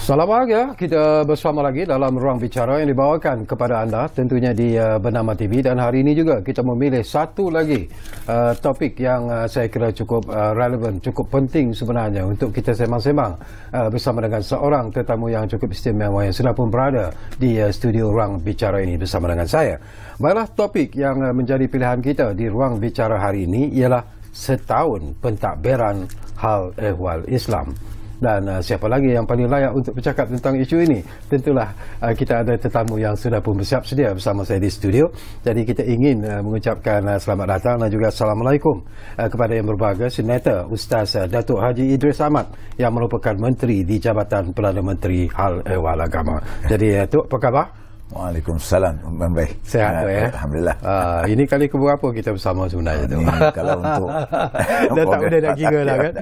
Salam bahagia, kita bersama lagi dalam ruang bicara yang dibawakan kepada anda tentunya di Bernama TV, dan hari ini juga kita memilih satu lagi topik yang saya kira cukup relevan, cukup penting sebenarnya untuk kita sembang-sembang bersama dengan seorang tetamu yang cukup istimewa yang sudah pun berada di studio ruang bicara ini bersama dengan saya. Baiklah, topik yang menjadi pilihan kita di ruang bicara hari ini ialah setahun pentadbiran hal ehwal Islam. Dan siapa lagi yang paling layak untuk bercakap tentang isu ini? Tentulah kita ada tetamu yang sudah pun bersiap sedia bersama saya di studio. Jadi kita ingin mengucapkan selamat datang dan juga Assalamualaikum kepada yang berbahagia Senator Ustaz Datuk Haji Idris Ahmad yang merupakan Menteri di Jabatan Perdana Menteri Hal Ehwal Agama. Jadi Datuk, apa khabar? Waalaikumsalam. Baik. Sehat ya? Alhamdulillah. Ini kali keberapa kita bersama sebenarnya tu? Kalau untuk dah tak boleh nak kira dah kan?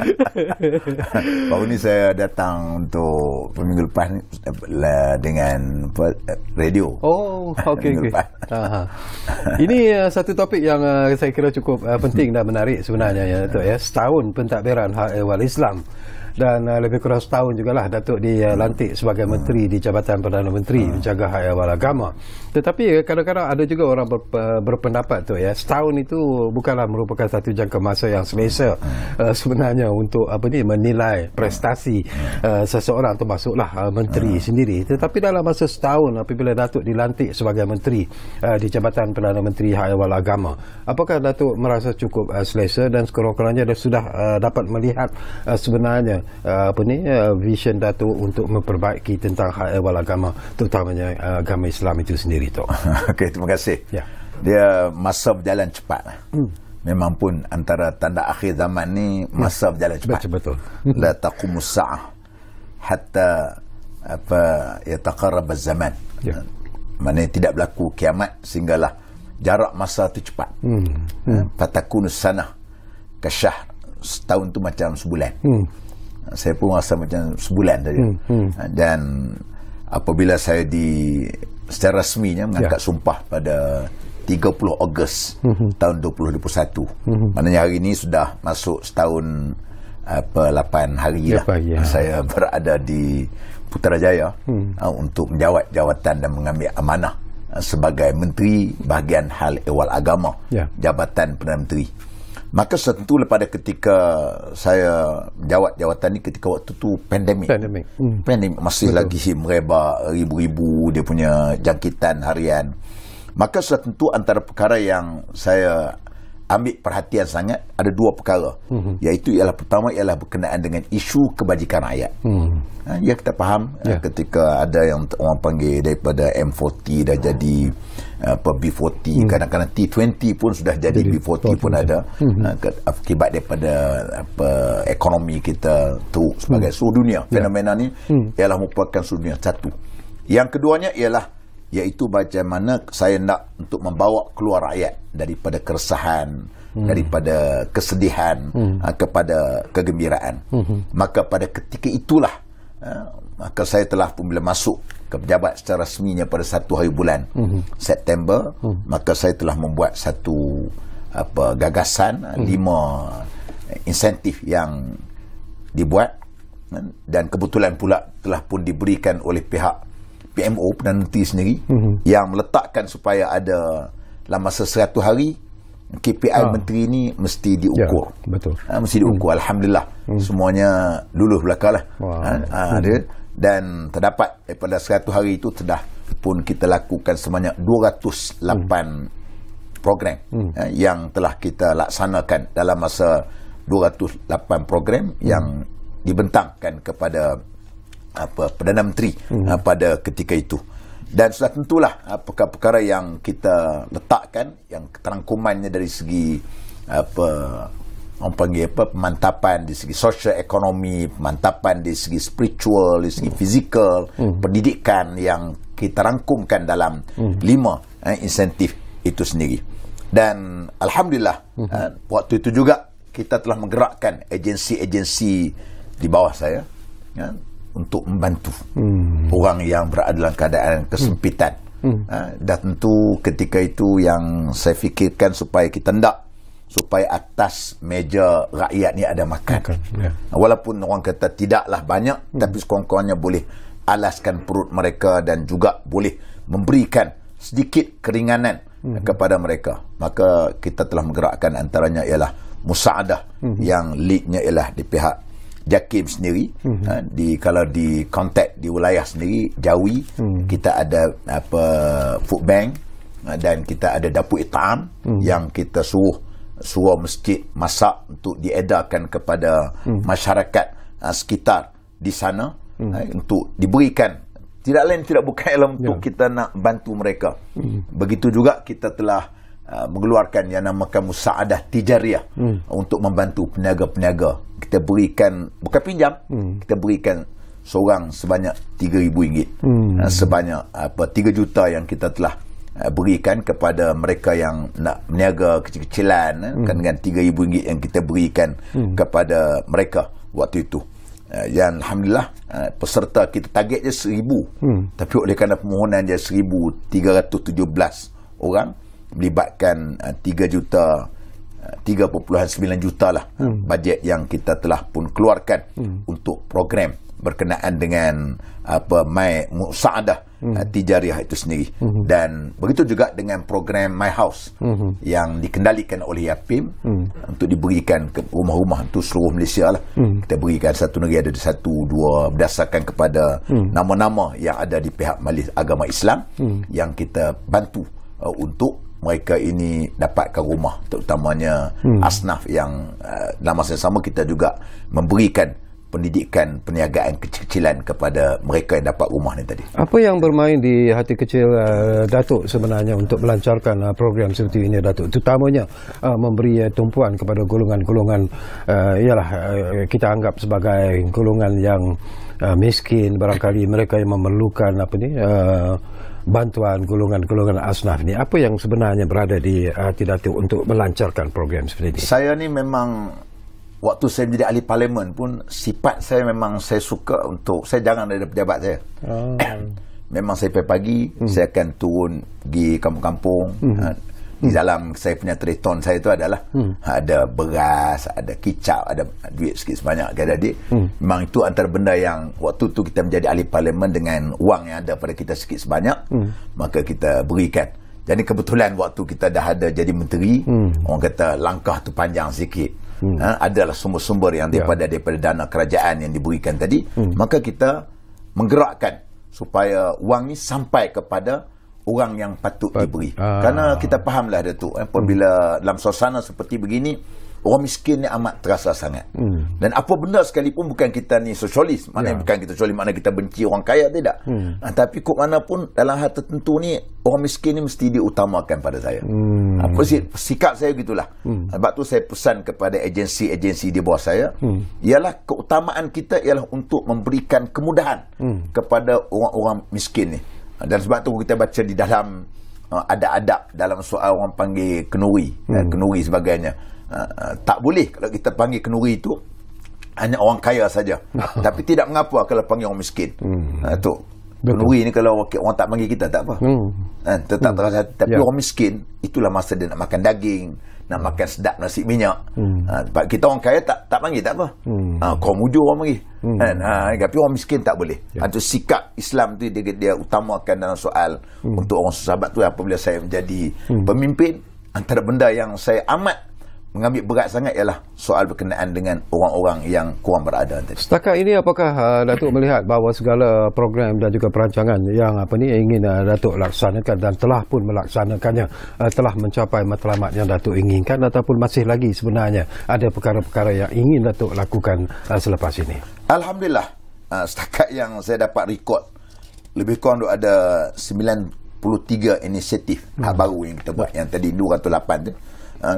Baru ni saya datang untuk minggu lepas dengan radio. Oh, okey. Ini satu topik yang saya kira cukup penting dan menarik sebenarnya ya Datuk ya. Setahun pentadbiran hal ehwal Islam. Dan lebih kurang setahun jugalah Datuk dilantik sebagai Menteri di Jabatan Perdana Menteri menjaga hak ehwal agama. Tetapi kadang-kadang ada juga orang berpendapat tu ya, setahun itu bukanlah merupakan satu jangka masa yang selesa sebenarnya untuk menilai prestasi seseorang, termasuklah menteri sendiri. Tetapi dalam masa setahun apabila Datuk dilantik sebagai Menteri di Jabatan Perdana Menteri Hak Ehwal Agama, apakah Datuk merasa cukup selesa dan sekurang-kurangnya sudah dapat melihat sebenarnya vision Datuk untuk memperbaiki tentang hak ehwal agama, terutamanya agama Islam itu sendiri tu? Okey, terima kasih. Ya. Dia masa berjalan cepat. Memang pun antara tanda akhir zaman ni masa berjalan cepat. Betul. La taqumus sa'ah hatta yataqarrab az-zaman. Ya. Maknanya tidak berlaku kiamat sehinggalah jarak masa tu cepat. Fatakunus sanah kasyahr. Setahun tu macam sebulan. Saya pun rasa macam sebulan saja. Dan apabila saya secara rasminya mengangkat sumpah pada 30 Ogos tahun 2021. Maknanya hari ini sudah masuk setahun 8 hari lah. Saya berada di Putrajaya untuk menjawat jawatan dan mengambil amanah sebagai Menteri Bahagian Hal Ehwal Agama, Jabatan Perdana Menteri. Maka tentu pada ketika saya menjawat jawatan ni, ketika waktu tu pandemik masih lagi merebak, ribu-ribu dia punya jangkitan harian. Maka tentu antara perkara yang saya ambil perhatian sangat ada dua perkara, iaitu pertama ialah berkenaan dengan isu kebajikan rakyat. Ya, kita faham ketika ada yang orang panggil daripada M40 dah jadi B40, kadang-kadang T20 pun sudah jadi B40 pun ada, akibat daripada ekonomi kita tu sebagai seluruh dunia. Fenomena ni ialah merupakan seluruh dunia satu. Yang keduanya iaitu bagaimana saya nak untuk membawa keluar rakyat daripada keresahan, daripada kesedihan kepada kegembiraan. Maka pada ketika itulah maka saya telah pun bila masuk ke pejabat secara rasminya pada 1 hari bulan September, maka saya telah membuat satu gagasan 5 insentif yang dibuat, dan kebetulan pula telah pun diberikan oleh pihak PMO Perdana Menteri sendiri yang meletakkan supaya ada dalam masa 100 hari KPI menteri ni mesti diukur. Betul. Mesti diukur. Alhamdulillah semuanya lulus belakanglah. Dan terdapat daripada 100 hari itu telah pun kita lakukan sebanyak 208 program yang telah kita laksanakan dalam masa 208 program yang dibentangkan kepada Perdana Menteri pada ketika itu. Dan sudah tentulah perkara-perkara yang kita letakkan, yang keterangkumannya dari segi orang panggil pemantapan dari segi sosial ekonomi, pemantapan dari segi spiritual, dari segi fizikal, pendidikan, yang kita rangkumkan dalam 5 insentif itu sendiri. Dan alhamdulillah waktu itu juga kita telah menggerakkan agensi-agensi di bawah saya untuk membantu orang yang berada dalam keadaan kesempitan. Dan tentu ketika itu yang saya fikirkan supaya kita supaya atas meja rakyat ni ada makan. Walaupun orang kata tidaklah banyak, tapi sekurang-kurangnya boleh alaskan perut mereka dan juga boleh memberikan sedikit keringanan kepada mereka. Maka kita telah menggerakkan, antaranya ialah musaadah yang leadnya ialah di pihak JAKIM sendiri. Kalau di kontak di wilayah sendiri Jawi, kita ada food bank, dan kita ada dapur itam yang kita suruh masjid masak untuk diedarkan kepada masyarakat sekitar di sana, untuk diberikan, tidak lain tidak bukan ialah untuk kita nak bantu mereka. Begitu juga kita telah mengeluarkan yang namakan musaadah tijariyah untuk membantu peniaga-peniaga. Kita berikan, bukan pinjam, kita berikan seorang sebanyak RM3,000, sebanyak 3 juta yang kita telah berikan kepada mereka yang nak meniaga kecil-kecilan, kan, dengan RM3,000 yang kita berikan kepada mereka waktu itu. Yang Alhamdulillah peserta kita target je 1,000, tapi oleh kerana permohonan dia 1,317 orang, melibatkan 3.9 juta lah bajet yang kita telah pun keluarkan untuk program berkenaan dengan My Musaadah Tijariyah itu sendiri. Dan begitu juga dengan program My House yang dikendalikan oleh YAPIM untuk diberikan ke rumah-rumah untuk seluruh Malaysia lah. Kita berikan satu negeri ada 1, 2 berdasarkan kepada nama-nama yang ada di pihak Majlis Agama Islam yang kita bantu untuk mereka ini dapatkan rumah, terutamanya asnaf yang dalam masa yang sama kita juga memberikan pendidikan perniagaan kecil-kecilan kepada mereka yang dapat rumah ni tadi. Apa yang bermain di hati kecil Datuk sebenarnya untuk melancarkan program seperti ini, Datuk? Terutamanya memberi tumpuan kepada golongan-golongan ialah kita anggap sebagai golongan yang miskin, barangkali mereka yang memerlukan bantuan golongan-golongan asnaf ni. Apa yang sebenarnya berada di hati Datuk untuk melancarkan program seperti ini? Saya ni memang waktu saya menjadi ahli parlimen pun, sifat saya memang saya suka untuk, saya jarang dari pejabat saya. Memang saya pagi saya akan turun pergi kampung-kampung. Di dalam saya punya triton saya itu adalah ada beras, ada kicap, ada duit sikit sebanyak adik-adik. Memang itu antara benda yang waktu tu kita menjadi ahli parlimen, dengan wang yang ada pada kita sikit sebanyak, maka kita berikan. Jadi kebetulan waktu kita dah ada jadi menteri, orang kata langkah tu panjang sikit. Adalah sumber-sumber yang daripada dana kerajaan yang diberikan tadi, maka kita menggerakkan supaya wang ni sampai kepada orang yang patut diberi. Karena kita fahamlah Datuk, apabila dalam suasana seperti begini, orang miskin ni amat terasa sangat. Dan apa benda sekalipun, bukan kita ni sosialis, maknanya bukan kita sosialis maknanya kita benci orang kaya, tidak. Tapi kok mana pun dalam hal tertentu ni, orang miskin ni mesti diutamakan pada saya. Apa sikap saya gitulah. Sebab tu saya pesan kepada agensi-agensi di bawah saya, ialah keutamaan kita ialah untuk memberikan kemudahan kepada orang-orang miskin ni. Dan sebab tu kita baca di dalam adab-adab dalam soal orang panggil kenuri, kenuri sebagainya. Tak boleh kalau kita panggil kenuri itu hanya orang kaya saja. Tapi tidak mengapa kalau panggil orang miskin. Tu kenuri ni kalau orang tak panggil kita tak apa. Tetap terasa. Tapi orang miskin, itulah masa dia nak makan daging, nak makan sedap nasi minyak. Kita orang kaya tak panggil tak apa. Kau mujur orang panggil. Tapi orang miskin tak boleh. Itu sikap Islam tu dia utamakan dalam soal untuk orang sahabat tu. Apabila saya menjadi pemimpin, antara benda yang saya amat mengambil berat sangat ialah soal berkenaan dengan orang-orang yang kurang berada tadi. Setakat ini apakah Datuk melihat bahawa segala program dan juga perancangan yang ingin Datuk laksanakan dan telah pun melaksanakannya telah mencapai matlamat yang Datuk inginkan, ataupun masih lagi sebenarnya ada perkara-perkara yang ingin Datuk lakukan selepas ini? Alhamdulillah, setakat yang saya dapat rekod, lebih kurang ada 93 inisiatif baru yang kita buat. Yang tadi 208 tu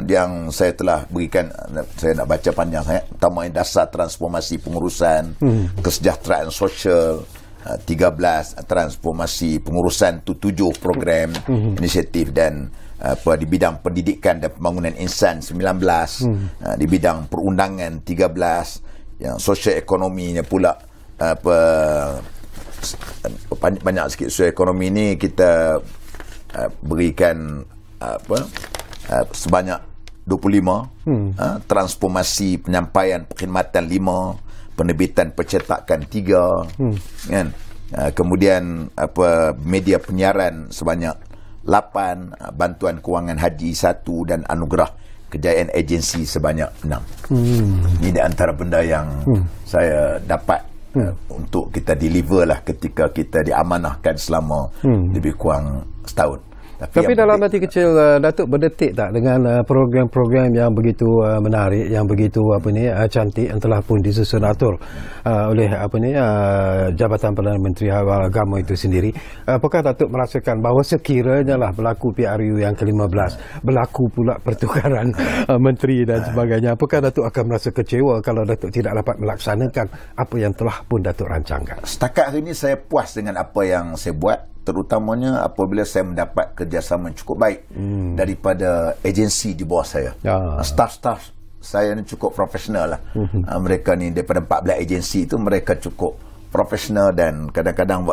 yang saya telah berikan, saya nak baca panjang sangat, utama dasar transformasi pengurusan, kesejahteraan sosial 13, transformasi pengurusan 7 program inisiatif, dan di bidang pendidikan dan pembangunan insan 19, di bidang perundangan 13, yang sosial ekonominya pula banyak sikit. Sosial ekonomi ni kita berikan sebanyak 25, transformasi penyampaian perkhidmatan 5, penerbitan percetakan 3, kan? Kemudian media penyiaran sebanyak 8, bantuan kewangan haji 1 dan anugerah kejayaan agensi sebanyak 6. Ini di antara benda yang saya dapat untuk kita deliver lah ketika kita diamanahkan selama lebih kurang setahun. Tapi dalam hati kecil Datuk berdetik tak dengan program-program yang begitu menarik, yang begitu cantik yang telah pun disusun atur oleh Jabatan Perdana Menteri Hal Agama itu sendiri. Apakah Datuk merasakan bahawa sekiranya lah berlaku PRU yang ke-15, berlaku pula pertukaran menteri dan sebagainya, apakah Datuk akan merasa kecewa kalau Datuk tidak dapat melaksanakan apa yang telah pun Datuk rancangkan? Setakat hari ini saya puas dengan apa yang saya buat, terutamanya apabila saya mendapat kerjasama yang cukup baik daripada agensi di bawah saya. Staff-staff saya ni cukup profesional lah. Mereka ni daripada 14 agensi itu mereka cukup profesional, dan kadang-kadang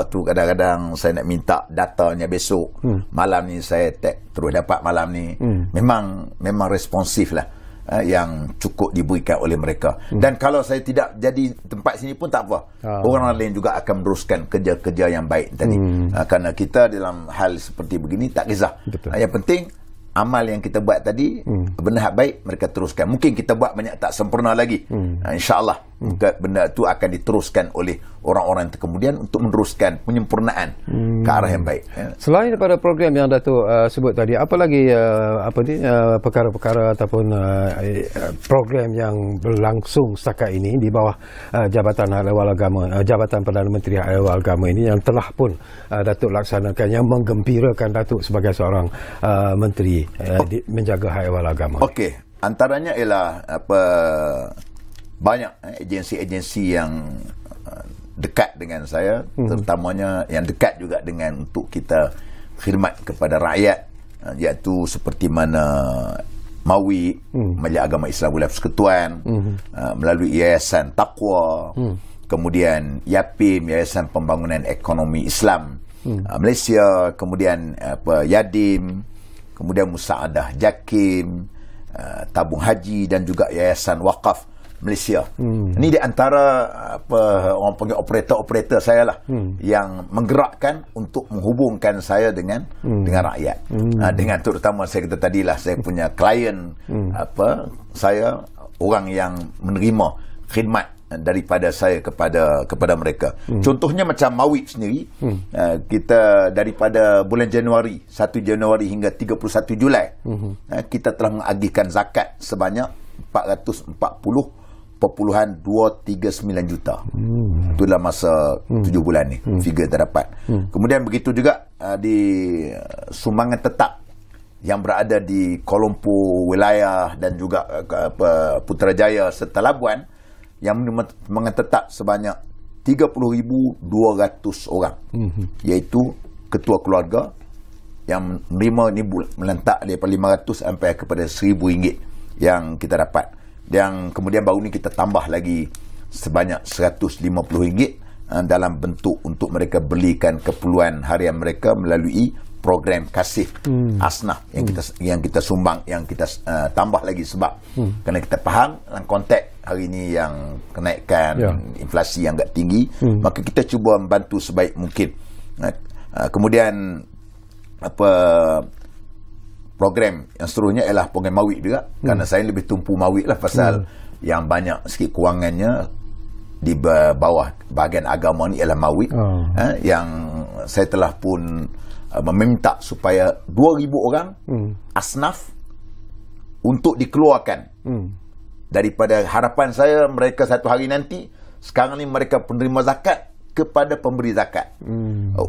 saya nak minta datanya besok, malam ni saya terus dapat malam ni. Memang responsif lah, yang cukup diberikan oleh mereka. Dan kalau saya tidak jadi tempat sini pun tak apa, orang lain juga akan meneruskan kerja-kerja yang baik tadi. Kerana kita dalam hal seperti begini tak kisah. Yang penting amal yang kita buat tadi benda baik, mereka teruskan. Mungkin kita buat banyak tak sempurna lagi, insya-Allah benda itu akan diteruskan oleh orang-orang yang kemudian untuk meneruskan penyempurnaan ke arah yang baik. Selain daripada program yang Datuk sebut tadi, apa lagi perkara-perkara ataupun program yang berlangsung setakat ini di bawah Jabatan Hal-Ehwal Agama, Jabatan Perdana Menteri Hal-Ehwal Agama ini yang telah pun Datuk laksanakan, yang menggembirakan Datuk sebagai seorang menteri menjaga Hal-Ehwal Agama? Okey, antaranya ialah banyak agensi-agensi yang dekat dengan saya, terutamanya yang dekat juga dengan untuk kita khidmat kepada rakyat, iaitu seperti mana MAWI, Majlis Agama Islam Wilayah Persekutuan, melalui Yayasan Taqwa, kemudian YAPIM, Yayasan Pembangunan Ekonomi Islam Malaysia, kemudian Yadim, kemudian Musaadah Jakim, Tabung Haji, dan juga Yayasan Waqaf Malaysia. Ini di antara orang panggil operator-operator saya lah, yang menggerakkan untuk menghubungkan saya dengan rakyat. Dengan terutama saya kata tadilah, saya punya klien, saya orang yang menerima khidmat daripada saya kepada mereka. Contohnya macam MAWI sendiri, kita daripada bulan Januari, 1 Januari hingga 31 Julai, kita telah mengagihkan zakat sebanyak 440.239 juta. Itu dalam masa 7 bulan ni, figure terdapat. Kemudian begitu juga di sumbangan tetap yang berada di Kuala Lumpur wilayah dan juga Putrajaya serta Labuan, yang sumbangan tetap sebanyak 30,200 orang, iaitu ketua keluarga yang menerima ni melentak daripada 500 sampai kepada RM1,000 yang kita dapat. Yang kemudian baru ni kita tambah lagi sebanyak RM150 dalam bentuk untuk mereka belikan keperluan harian mereka melalui program kasih asnaf yang kita sumbang, yang kita tambah lagi sebab kerana kita faham dalam konteks hari ini yang kenaikan inflasi yang agak tinggi, maka kita cuba membantu sebaik mungkin. Kemudian program yang seterusnya ialah program MAWI juga, kerana saya lebih tumpu MAWI lah, pasal yang banyak sikit kewangannya di bawah bahagian agama ni ialah MAWI. Yang saya telah pun meminta supaya 2,000 orang asnaf untuk dikeluarkan daripada harapan saya mereka satu hari nanti, sekarang ni mereka penerima zakat kepada pemberi zakat.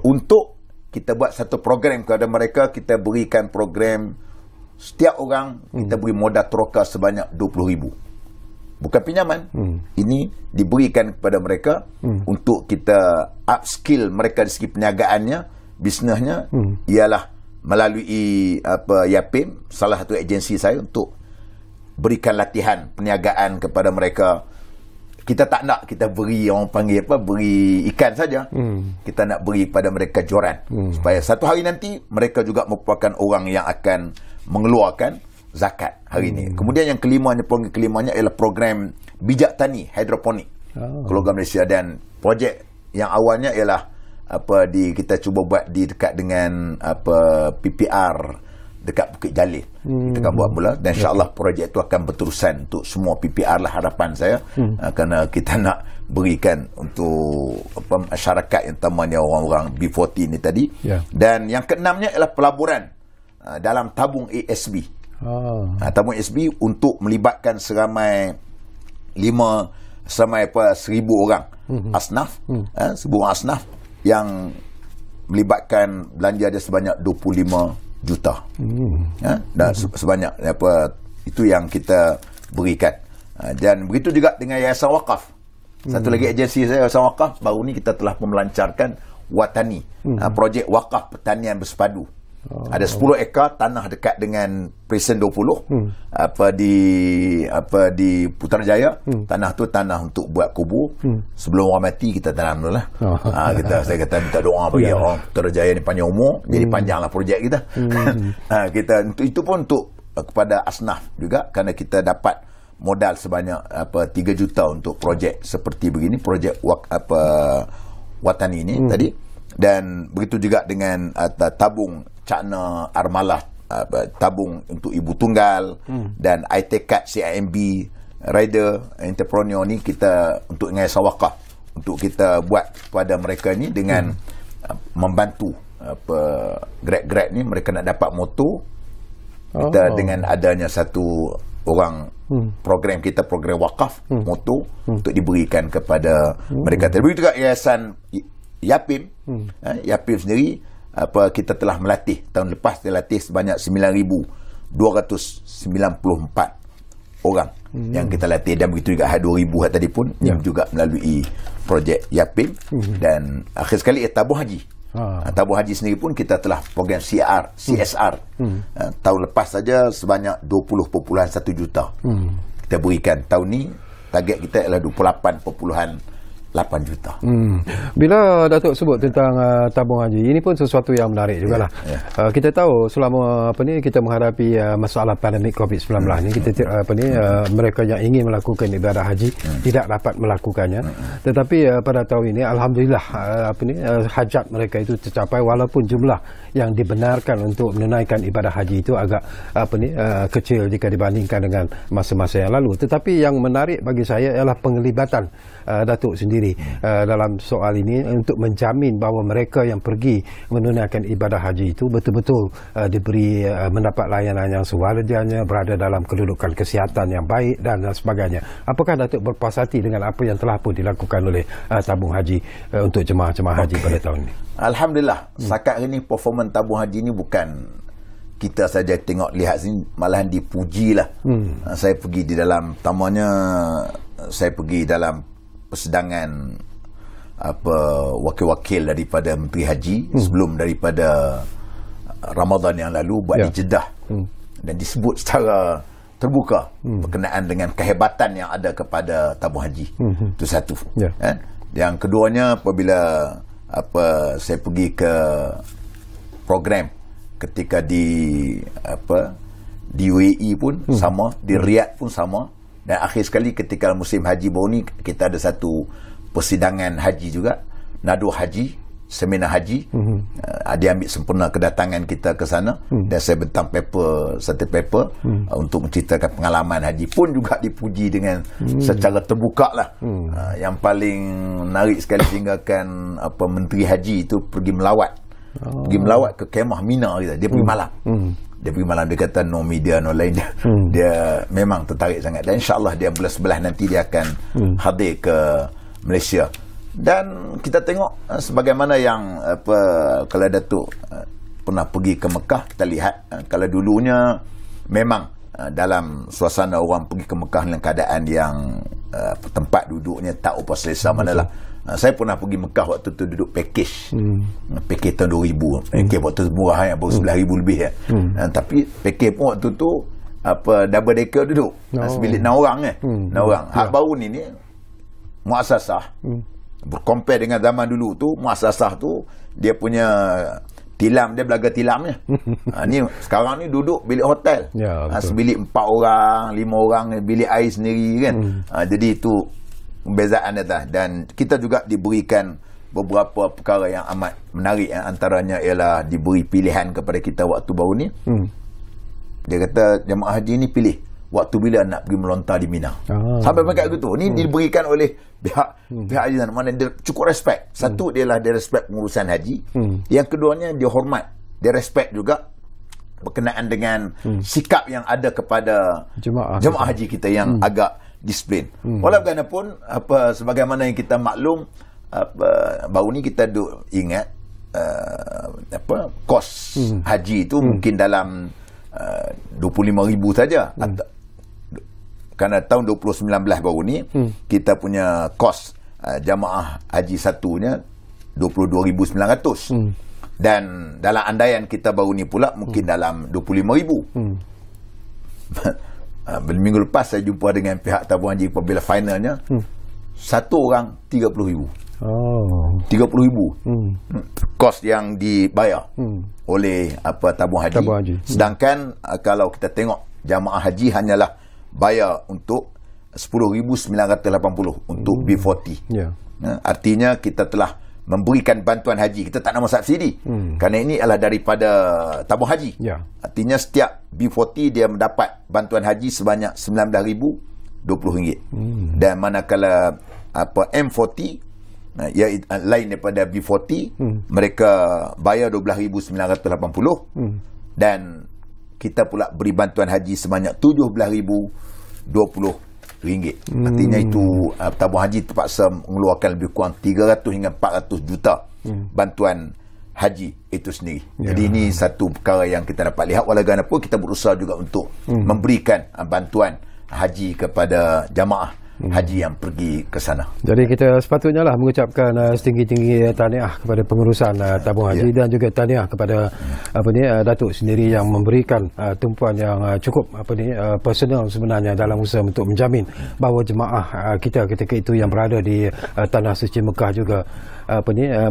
Untuk kita buat satu program kepada mereka, kita berikan program setiap orang kita beri modal troka sebanyak 20,000. Bukan pinjaman, ini diberikan kepada mereka untuk kita upskill mereka dari segi perniagaannya, bisnesnya, ialah melalui YAPIM, salah satu agensi saya, untuk berikan latihan perniagaan kepada mereka. Kita tak nak kita beri, orang panggil beri ikan saja. Kita nak beri kepada mereka joran, supaya satu hari nanti mereka juga merupakan orang yang akan mengeluarkan zakat hari ini. Kemudian yang program kelimanya ialah program bijak tani hidroponik Keluarga Malaysia, dan projek yang awalnya ialah kita cuba buat di dekat dengan PPR dekat Bukit Jalil. Kita akan buat pula dan insya-Allah projek itu akan berterusan untuk semua PPR lah harapan saya. Kerana kita nak berikan untuk masyarakat yang utamanya orang-orang B40 ni tadi. Dan yang keenamnya ialah pelaburan dalam tabung ASB. Tabung ASB untuk melibatkan seramai 1,000 orang asnaf, 1,000 orang asnaf yang melibatkan belanja dia sebanyak 25 juta. Dan sebanyak itu yang kita berikan. Dan begitu juga dengan Yayasan Wakaf. Satu lagi agensi saya, Yayasan Wakaf, baru ni kita telah melancarkan Watani, projek wakaf pertanian bersepadu. Ada 10 ekar tanah dekat dengan Presen 20 di Putrajaya. Tanah tu tanah untuk buat kubur. Sebelum orang mati kita tanam dulu lah. Saya kata minta doa bagi orang Putrajaya ni panjang umur, jadi panjanglah projek kita. Itu pun untuk kepada asnaf juga, kerana kita dapat modal sebanyak 3 juta untuk projek seperti begini, projek Watani ini tadi. Dan begitu juga dengan tabung Cakna Armalah, tabung untuk ibu tunggal, dan iTekat CIMB Rider Entrepreneur ni kita untuk Yayasan Wakaf, untuk kita buat kepada mereka ni dengan membantu grab ni, mereka nak dapat motor. Kita dengan adanya satu orang program kita, program wakaf motor untuk diberikan kepada mereka. Begitu juga Yayasan Yapim, Yapim sendiri kita telah melatih, tahun lepas kita latih sebanyak 9,294 orang yang kita latih, dan begitu juga 2,000 tadi pun yang juga melalui projek Yapim. Dan akhir sekali tabung haji. Tabung haji sendiri pun kita telah program CSR. Tahun lepas saja sebanyak 20.1 juta kita berikan. Tahun ni target kita ialah 28.8 juta. Bila Datuk sebut tentang tabung haji, ini pun sesuatu yang menarik jugalah. Kita tahu selama kita menghadapi masalah pandemik COVID-19 ni, mereka yang ingin melakukan ibadah haji tidak dapat melakukannya. Tetapi pada tahun ini alhamdulillah hajat mereka itu tercapai, walaupun jumlah yang dibenarkan untuk menunaikan ibadah haji itu agak kecil jika dibandingkan dengan masa-masa yang lalu. Tetapi yang menarik bagi saya ialah penglibatan Datuk sendiri dalam soal ini untuk menjamin bahawa mereka yang pergi menunaikan ibadah haji itu betul-betul diberi mendapat layanan yang sewajarnya, berada dalam kedudukan kesihatan yang baik dan sebagainya. Apakah Datuk berpuas hati dengan apa yang telah pun dilakukan oleh tabung haji untuk jemaah-jemaah haji pada tahun ini? Alhamdulillah, setakat ini performa tabung haji ini bukan kita saja tengok lihat sini, malahan dipujilah. Saya pergi di dalam, tamanya saya pergi dalam persidangan wakil-wakil daripada Menteri Haji sebelum daripada Ramadan yang lalu buat di Jeddah, dan disebut secara terbuka berkenaan dengan kehebatan yang ada kepada tabung haji. Itu satu. Yang keduanya, apabila saya pergi ke program ketika di UAE pun sama, di Riyadh pun sama. Dan akhir sekali ketika musim haji baru ni, kita ada satu persidangan haji juga, nadu haji, seminar haji. Dia ambil sempurna kedatangan kita ke sana, dan saya bentang satu paper untuk menceritakan pengalaman haji, pun juga dipuji dengan secara terbuka lah. Yang paling menarik sekali tinggalkan Menteri Haji itu pergi melawat ke kemah Mina kita. Dia pergi malam. Dia pergi malam, dia kata no media, no lain. Dia memang tertarik sangat, dan insyaAllah dia bulan 11 nanti dia akan hadir ke Malaysia. Dan kita tengok sebagaimana yang kalau Datuk pernah pergi ke Mekah, kita lihat kalau dulunya memang dalam suasana orang pergi ke Mekah dalam keadaan yang tempat duduknya tak apa selesa manalah. Saya pernah pergi Mekah waktu tu duduk package tahun 2000. Package waktu tu murah ya, baru 11,000 lebih ya. Tapi package pun waktu tu double decker duduk, sebilik 6 orang kan. 6 orang. Hak baru ni muasasah, bercompare dengan zaman dulu tu, muasasah tu dia punya tilam, dia belaga tilamnya. Ni sekarang ni duduk bilik hotel. Sebilik 4 orang, 5 orang, bilik air sendiri kan. Jadi itu pembezaan dia. Dan kita juga diberikan beberapa perkara yang amat menarik, antaranya ialah diberi pilihan kepada kita waktu baru ni. Dia kata jemaah haji ni pilih waktu bila nak pergi melontar di Mina. Sampai macam gitu. Ni diberikan oleh pihak haji sana, mana dia cukup respect. Satu, dia respect pengurusan haji. Yang keduanya, dia hormat, dia respect juga berkenaan dengan sikap yang ada kepada jemaah haji kita yang agak disiplin. Walaupun sebagaimana yang kita maklum, baru ni kita duk ingat kos haji itu mungkin dalam 25,000 saja. Kerana tahun 2019 baru ni kita punya kos jamaah haji satunya 22,900. Dan dalam andaian kita baru ni pula mungkin dalam 25,000. Minggu lepas saya jumpa dengan pihak tabung haji apabila finalnya, satu orang 30,000. 30,000 kos yang dibayar oleh tabung haji. Sedangkan kalau kita tengok jamaah haji hanyalah bayar untuk 10,980 untuk B40. Artinya kita telah memberikan bantuan haji. Kita tak nama subsidi, kerana ini adalah daripada tabung haji. Artinya setiap B40 dia mendapat bantuan haji sebanyak RM19,020. Dan manakala M40 yang lain daripada B40, mereka bayar RM12,980, dan kita pula beri bantuan haji sebanyak RM17,020. Artinya itu tabung haji terpaksa mengeluarkan lebih kurang 300 hingga 400 juta bantuan haji itu sendiri. Jadi ini satu perkara yang kita dapat lihat. Walaupun kita berusaha juga untuk memberikan bantuan haji kepada jamaah haji yang pergi ke sana. Jadi kita sepatutnya lah mengucapkan setinggi-tinggi tahniah kepada pengurusan tabung haji dan juga tahniah kepada Datuk sendiri yang memberikan tumpuan yang cukup personal sebenarnya dalam usaha untuk menjamin bahawa jemaah kita ketika itu yang berada di Tanah Suci Mekah juga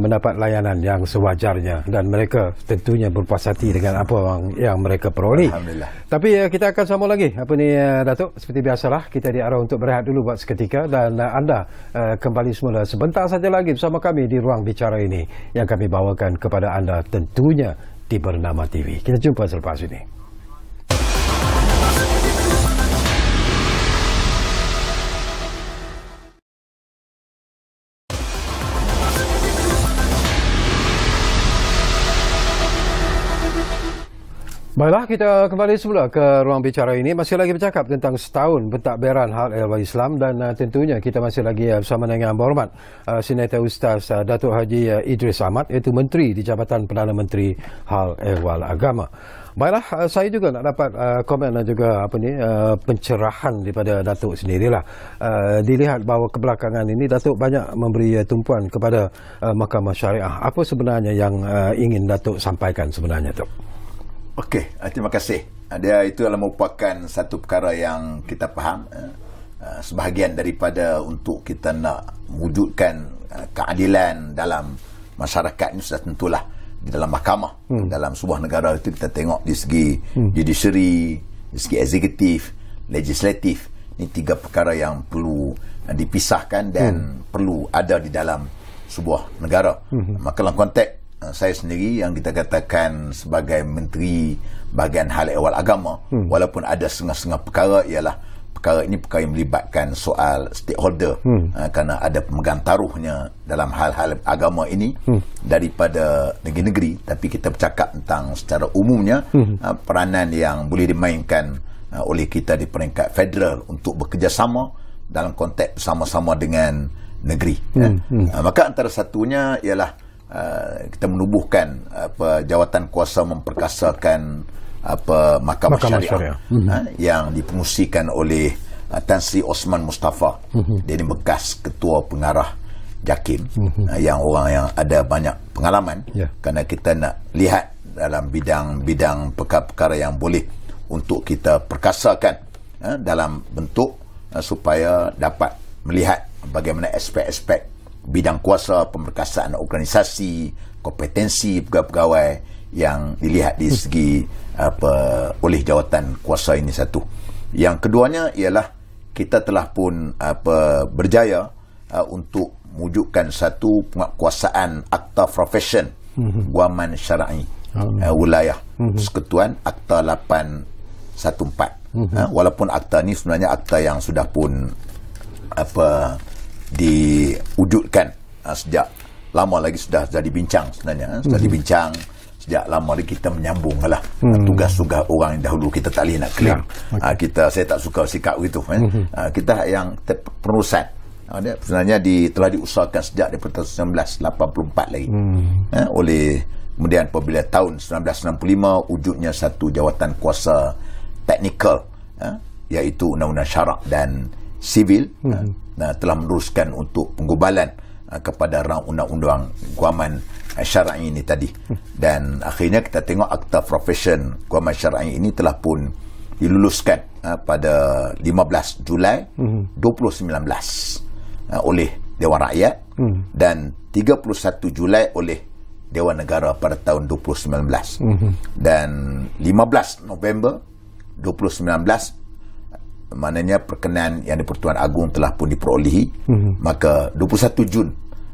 mendapat layanan yang sewajarnya, dan mereka tentunya berpuas hati dengan apa yang mereka peroleh. Tapi kita akan sambung lagi Datuk. Seperti biasalah, kita diarah untuk berehat dulu buat seketika, dan anda kembali semula sebentar saja lagi bersama kami di ruang bicara ini yang kami bawakan kepada anda tentunya di Bernama TV. Kita jumpa selepas ini. Baiklah, kita kembali semula ke ruang bicara ini. Masih lagi bercakap tentang setahun pentadbiran Hal Ehwal Islam, dan tentunya kita masih lagi bersama dengan Berhormat Senator Ustaz Datuk Haji Idris Ahmad, iaitu Menteri di Jabatan Perdana Menteri Hal Ehwal Agama. Baiklah, saya juga nak dapat komen dan juga pencerahan daripada Datuk sendirilah. Dilihat bahawa kebelakangan ini Datuk banyak memberi tumpuan kepada Mahkamah Syariah. Apa sebenarnya yang ingin Datuk sampaikan sebenarnya, Tok? Okey, terima kasih. Dia itu adalah merupakan satu perkara yang kita faham. Sebahagian daripada untuk kita nak mewujudkan keadilan dalam masyarakat ini sudah tentulah di dalam mahkamah. Dalam sebuah negara itu kita tengok di segi judiciary, di segi eksekutif, legislatif. Ini tiga perkara yang perlu dipisahkan dan perlu ada di dalam sebuah negara. Maka dalam konteks saya sendiri yang kita katakan sebagai Menteri Bahagian Hal Ehwal Agama, walaupun ada setengah-setengah perkara, ialah perkara ini perkara yang melibatkan soal stakeholder, kerana ada pemegang taruhnya dalam hal-hal agama ini daripada negeri-negeri. Tapi kita bercakap tentang secara umumnya peranan yang boleh dimainkan oleh kita di peringkat federal untuk bekerjasama dalam konteks bersama-sama dengan negeri. Maka antara satunya ialah kita menubuhkan jawatan kuasa memperkasakan Mahkamah Syariah, yang dipengusikan oleh Tan Sri Osman Mustafa. Dia ini bekas ketua pengarah JAKIM, yang orang yang ada banyak pengalaman, kerana kita nak lihat dalam bidang-bidang perkara-perkara yang boleh untuk kita perkasakan dalam bentuk supaya dapat melihat bagaimana aspek-aspek bidang kuasa, pemberkasaan organisasi, kompetensi pegawai-pegawai yang dilihat di segi oleh jawatan kuasa ini satu. Yang keduanya ialah kita telah pun berjaya untuk mewujudkan satu penguatkuasaan akta profession guaman syar'i wilayah Persekutuan Akta 814. Walaupun akta ni sebenarnya akta yang sudah pun diwujudkan sejak lama lagi, sudah dibincang sebenarnya, sudah dibincang sejak lama lagi. Kita menyambung lah tugas-tugas orang yang dahulu kita tak boleh nak claim. Saya tak suka sikap itu. Kita yang penerusan sebenarnya telah diusahakan sejak daripada 1984 lagi. Oleh kemudian apabila tahun 1965 wujudnya satu jawatan kuasa teknikal, iaitu Undang-Undang Syarak dan Sivil, telah meneruskan untuk penggubalan kepada rang undang-undang guaman syar'i ini tadi. Dan akhirnya kita tengok akta profession guaman syar'i ini telah pun diluluskan pada 15 Julai 2019 oleh Dewan Rakyat dan 31 Julai oleh Dewan Negara pada tahun 2019. Dan 15 November 2019 maknanya perkenan yang di-Pertuan Agong telah pun diperolehi. Maka 21 Jun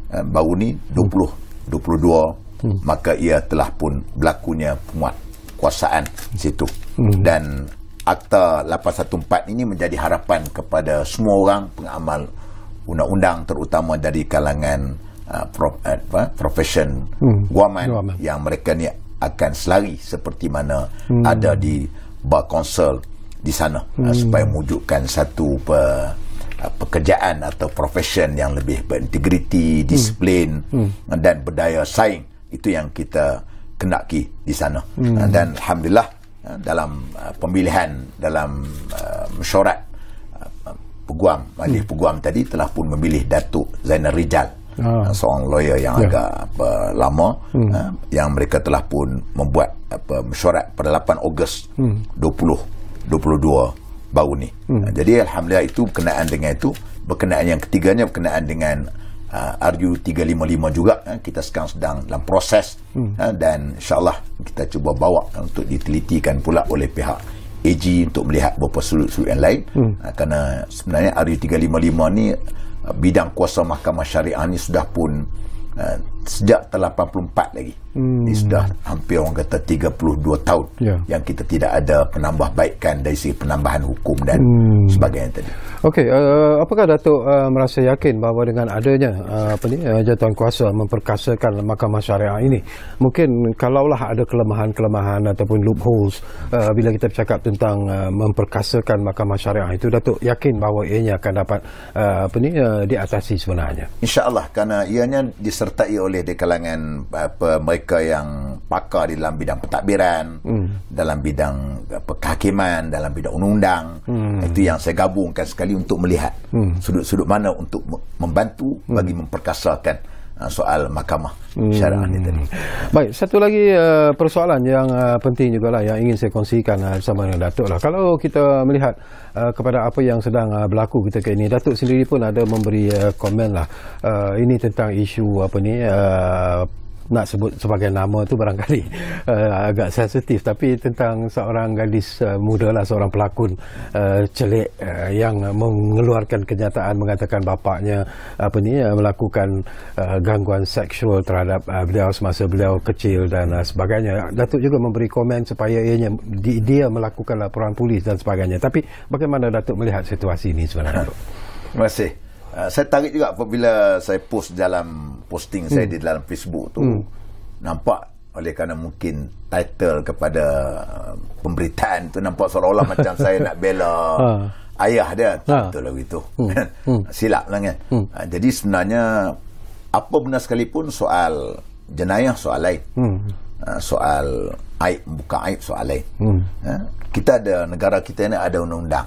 baru ni 2022 maka ia telah pun berlakunya penguatkuasaan situ. Dan akta 814 ini menjadi harapan kepada semua orang pengamal undang-undang, terutama dari kalangan profession guaman yang mereka ni akan selari seperti mana ada di Bar Council di sana, supaya mewujudkan satu pekerjaan atau profession yang lebih berintegriti, disiplin dan berdaya saing. Itu yang kita kendaki di sana. Dan alhamdulillah dalam pemilihan dalam mesyuarat peguam, majlis peguam tadi telah pun memilih Datuk Zainal Rijal, seorang lawyer yang agak lama, yang mereka telah pun membuat mesyuarat pada 8 Ogos 2022 baru ni. Jadi alhamdulillah itu berkenaan dengan itu. Berkenaan yang ketiganya berkenaan dengan RU 355 juga, kita sekarang sedang dalam proses, dan insyaAllah kita cuba bawa untuk ditelitikan pula oleh pihak AG untuk melihat beberapa sudut-sudut yang lain. Kerana sebenarnya RU 355 ni bidang kuasa mahkamah syariah ni sudah pun sejak tahun 84 lagi. Ini sudah hampir orang kata 32 tahun yang kita tidak ada penambahbaikan dari segi penambahan hukum dan sebagainya tadi. Okey, apakah Datuk merasa yakin bahawa dengan adanya jawatan kuasa memperkasakan mahkamah syariah ini, mungkin kalaulah ada kelemahan-kelemahan ataupun loopholes bila kita bercakap tentang memperkasakan mahkamah syariah itu, Datuk yakin bahawa ianya akan dapat diatasi sebenarnya? InsyaAllah, kerana ianya disertai oleh di kalangan mereka yang pakar di dalam bidang pentadbiran, dalam bidang kehakiman, dalam bidang undang-undang. Itu yang saya gabungkan sekali untuk melihat sudut-sudut mana untuk membantu bagi memperkasakan soal mahkamah syariah ini tadi. Baik, satu lagi persoalan yang penting jugalah yang ingin saya kongsikan bersama dengan Datuk lah. Kalau kita melihat kepada apa yang sedang berlaku ketika ini, Datuk sendiri pun ada memberi komen lah. Ini tentang isu nak sebut sebagai nama tu barangkali agak sensitif, tapi tentang seorang gadis muda lah, seorang pelakon celik yang mengeluarkan kenyataan mengatakan bapaknya melakukan gangguan seksual terhadap beliau semasa beliau kecil dan sebagainya. Datuk juga memberi komen supaya dia melakukan laporan polis dan sebagainya. Tapi bagaimana Datuk melihat situasi ini sebenarnya? Terima kasih. Saya tarik juga apabila saya post dalam posting saya di dalam Facebook tu, nampak oleh kerana mungkin title kepada pemberitaan tu nampak seolah-olah macam saya nak bela ayah dia. Betul lah begitu. Silap lah kan. Jadi sebenarnya apa benar sekalipun soal jenayah soal lain, soal aib bukan aib soal lain. Kita ada, negara kita ni ada undang-undang,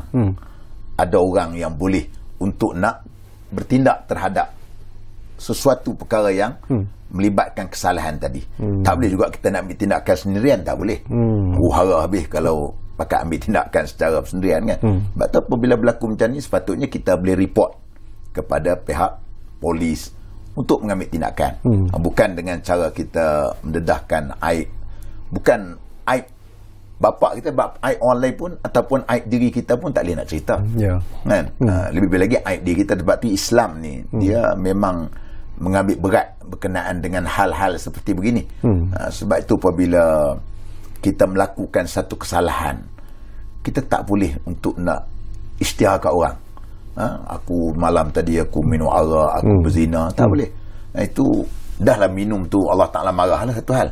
ada orang yang boleh untuk nak bertindak terhadap sesuatu perkara yang melibatkan kesalahan tadi. Tak boleh juga kita nak ambil tindakan sendirian, tak boleh. Huru-hara habis kalau pakai ambil tindakan secara sendirian kan. Sebab tu apabila berlaku macam ni, sepatutnya kita boleh report kepada pihak polis untuk mengambil tindakan. Bukan dengan cara kita mendedahkan aib. Bukan aib bapa kita, aib orang lain pun ataupun aib diri kita pun tak boleh nak cerita. Kan? Lebih lagi aib diri kita. Sebab tu Islam ni dia memang mengambil berat berkenaan dengan hal-hal seperti begini. Sebab itu apabila kita melakukan satu kesalahan, kita tak boleh untuk nak isytihar kat orang. Aku malam tadi aku minum arak, aku berzina, tak boleh. Itu dahlah minum tu Allah Ta'ala marah lah satu hal.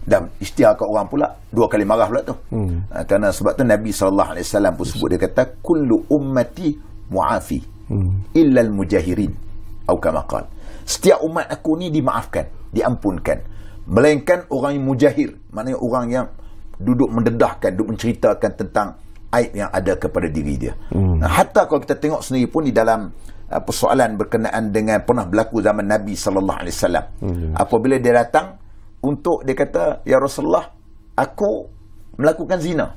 Dan isytihar kat orang pula 2 kali marah pula tu. Kerana sebab tu Nabi SAW pun sebut, dia kata kullu ummati mu'afi illa al-mujahirin atau kama qala. Setiap umat aku ni dimaafkan, diampunkan, melainkan orang yang mujahir, maknanya orang yang duduk mendedahkan, duduk menceritakan tentang aib yang ada kepada diri dia. Hatta kalau kita tengok sendiri pun di dalam persoalan berkenaan dengan pernah berlaku zaman Nabi SAW. Apabila dia datang untuk, dia kata, ya Rasulullah, aku melakukan zina.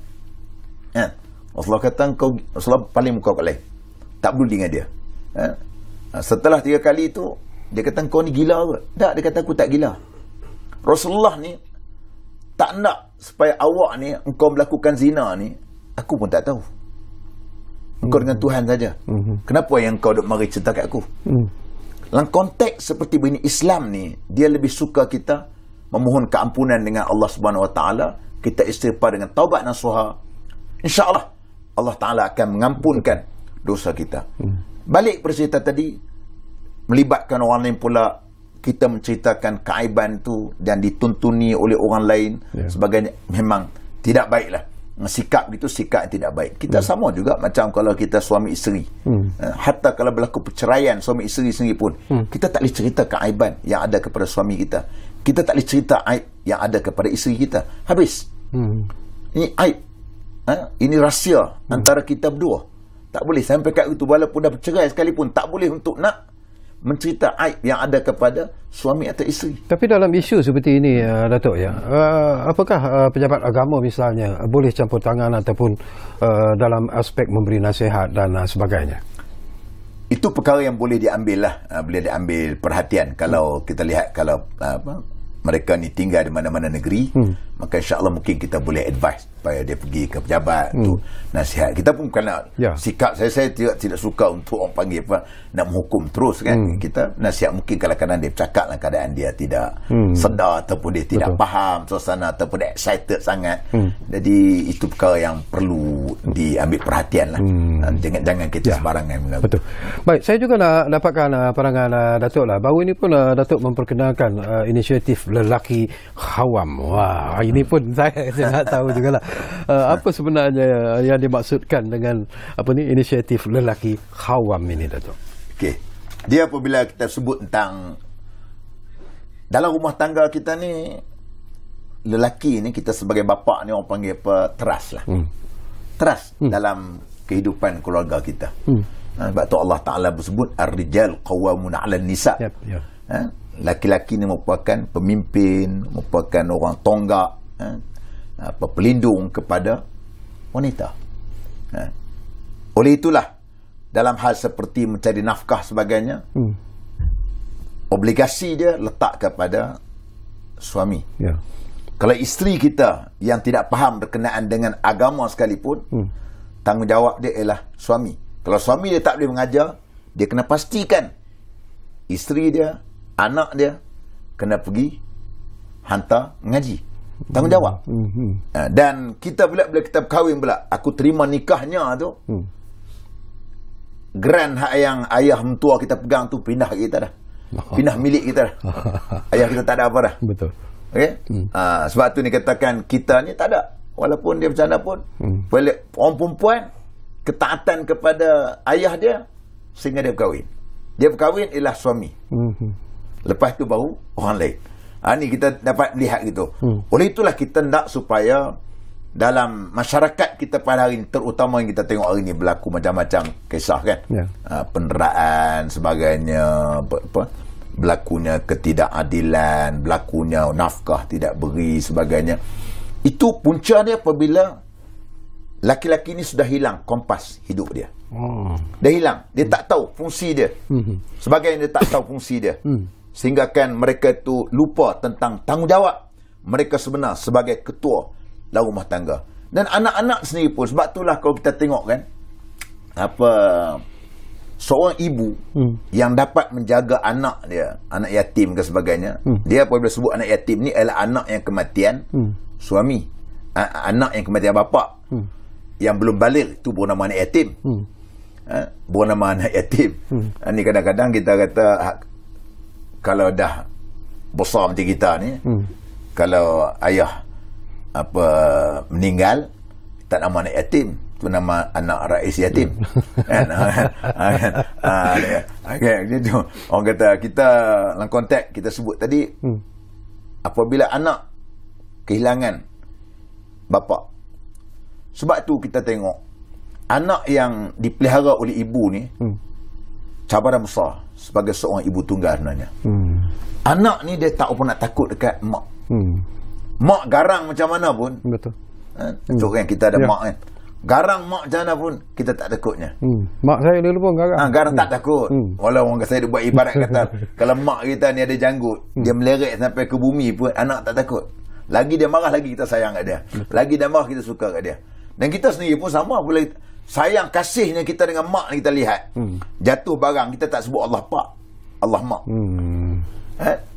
Rasulullah kata, Rasulullah paling muka kat lain, tak perlu dengan dia. Setelah 3 kali itu, dia kata, kau ni gila ke? Tak, dia kata, aku tak gila. Rasulullah ni tak nak supaya awak ni, engkau melakukan zina ni, aku pun tak tahu. Engkau dengan Tuhan saja. Kenapa yang kau duk mari cerita kat aku? Dalam konteks seperti begini, Islam ni dia lebih suka kita memohon keampunan dengan Allah Subhanahu Wa Taala, kita istighfar dengan taubat nasuha. Insya-Allah Allah Taala akan mengampunkan dosa kita. Balik pada cerita tadi, melibatkan orang lain pula, kita menceritakan keaiban tu dan dituntuni oleh orang lain sebagainya, memang tidak baiklah. Sikap itu sikap yang tidak baik. Kita sama juga macam kalau kita suami isteri. Hatta kalau berlaku perceraian suami isteri sendiri pun, kita tak boleh cerita keaiban yang ada kepada suami kita. Kita tak boleh cerita aib yang ada kepada isteri kita. Habis. Ini aib. Ini rahsia antara kita berdua. Tak boleh sampai kat itu, walaupun dah bercerai sekalipun, tak boleh untuk nak mencerita aib yang ada kepada suami atau isteri. Tapi dalam isu seperti ini, Datuk, ya, apakah pejabat agama misalnya boleh campur tangan ataupun dalam aspek memberi nasihat dan sebagainya? Itu perkara yang boleh diambil lah, boleh diambil perhatian. Kalau kita lihat, kalau mereka ni tinggal di mana-mana negeri, maka insya-Allah mungkin kita boleh advise supaya dia pergi ke pejabat tu nasihat. Kita pun bukan nak sikap saya tidak suka untuk orang panggil apa, nak menghukum terus kan. Kita nasihat, mungkin kadang-kadang dia bercakap dalam keadaan dia tidak sedar ataupun dia tidak faham suasana ataupun dia excited sangat. Jadi itu perkara yang perlu diambil perhatian lah. Jangan kita sembarangan. Betul. Baik, saya juga nak dapatkan pandangan Datuk lah. Baru ini pun Datuk memperkenalkan inisiatif lelaki khawam. Wah, ini pun saya nak tahu jugalah. Apa sebenarnya yang dimaksudkan dengan apa ni inisiatif lelaki khawam ini, Datuk? Okey. Dia apabila kita sebut tentang dalam rumah tangga kita ni, lelaki ni, kita sebagai bapa ni orang panggil apa, teras lah. Teras dalam kehidupan keluarga kita. Sebab tu Allah Ta'ala bersebut ar-rijal qawwamuna 'alan nisa. Laki-laki ni merupakan pemimpin, merupakan orang tonggak, pelindung kepada wanita. Oleh itulah dalam hal seperti mencari nafkah sebagainya, obligasi dia letak kepada suami. Kalau isteri kita yang tidak faham berkenaan dengan agama sekalipun, tanggungjawab dia ialah suami. Kalau suami dia tak boleh mengajar, dia kena pastikan isteri dia, anak dia kena pergi hantar mengaji. Tanggungjawab. Dan kita pula, bila kita berkahwin pula, aku terima nikahnya tu, geran hak yang ayah mentua kita pegang tu pindah kita dah. Pindah milik kita dah. Ayah kita tak ada apa dah. Betul. Okay? Sebab tu ni katakan kita ni tak ada. Walaupun dia bercanda pun, orang perempuan ketaatan kepada ayah dia sehingga dia berkahwin. Dia berkahwin ialah suami. Lepas tu baru orang lain. Ni kita dapat lihat gitu. Oleh itulah kita nak supaya dalam masyarakat kita pada hari ini, terutama yang kita tengok hari ini berlaku macam-macam kisah kan, penderaan sebagainya, berlakunya ketidakadilan, berlakunya nafkah tidak beri sebagainya. Itu punca dia apabila laki-laki ini sudah hilang kompas hidup dia. Dah hilang, dia tak tahu fungsi dia. Sebagainya dia tak tahu fungsi dia. Sehingga kan mereka itu lupa tentang tanggungjawab mereka sebenar sebagai ketua dalam rumah tangga. Dan anak-anak sendiri pun, sebab itulah kalau kita tengok kan, seorang ibu yang dapat menjaga anak dia, anak yatim dan sebagainya, dia apabila sebut anak yatim ni adalah anak yang kematian suami, anak yang kematian bapa, yang belum balik, itu baru nama anak yatim. Baru nama anak yatim. Ni kadang-kadang kita kata kalau dah besar macam kita ni, kalau ayah meninggal, tak nama anak yatim, tu nama anak rais yatim. Kan? Gitu. Orang kata kita dalam konteks kita sebut tadi, apabila anak kehilangan bapa, sebab tu kita tengok anak yang dipelihara oleh ibu ni cabaran besar sebagai seorang ibu tunggal sebenarnya. Anak ni dia tak pernah takut dekat mak. Mak garang macam mana pun, betul. Contoh kan kita ada mak kan, garang mak macam mana pun kita tak takutnya. Mak saya dulu pun garang. Garang tak takut. Walau orang saya buat ibarat kata kalau mak kita ni ada janggut, dia meleret sampai ke bumi pun anak tak takut. Lagi dia marah, lagi kita sayang kat dia. Lagi dia marah, kita suka kat dia. Dan kita sendiri pun sama, bila sayang kasihnya kita dengan mak kita lihat. Jatuh barang kita tak sebut Allah Pak, Allah Mak.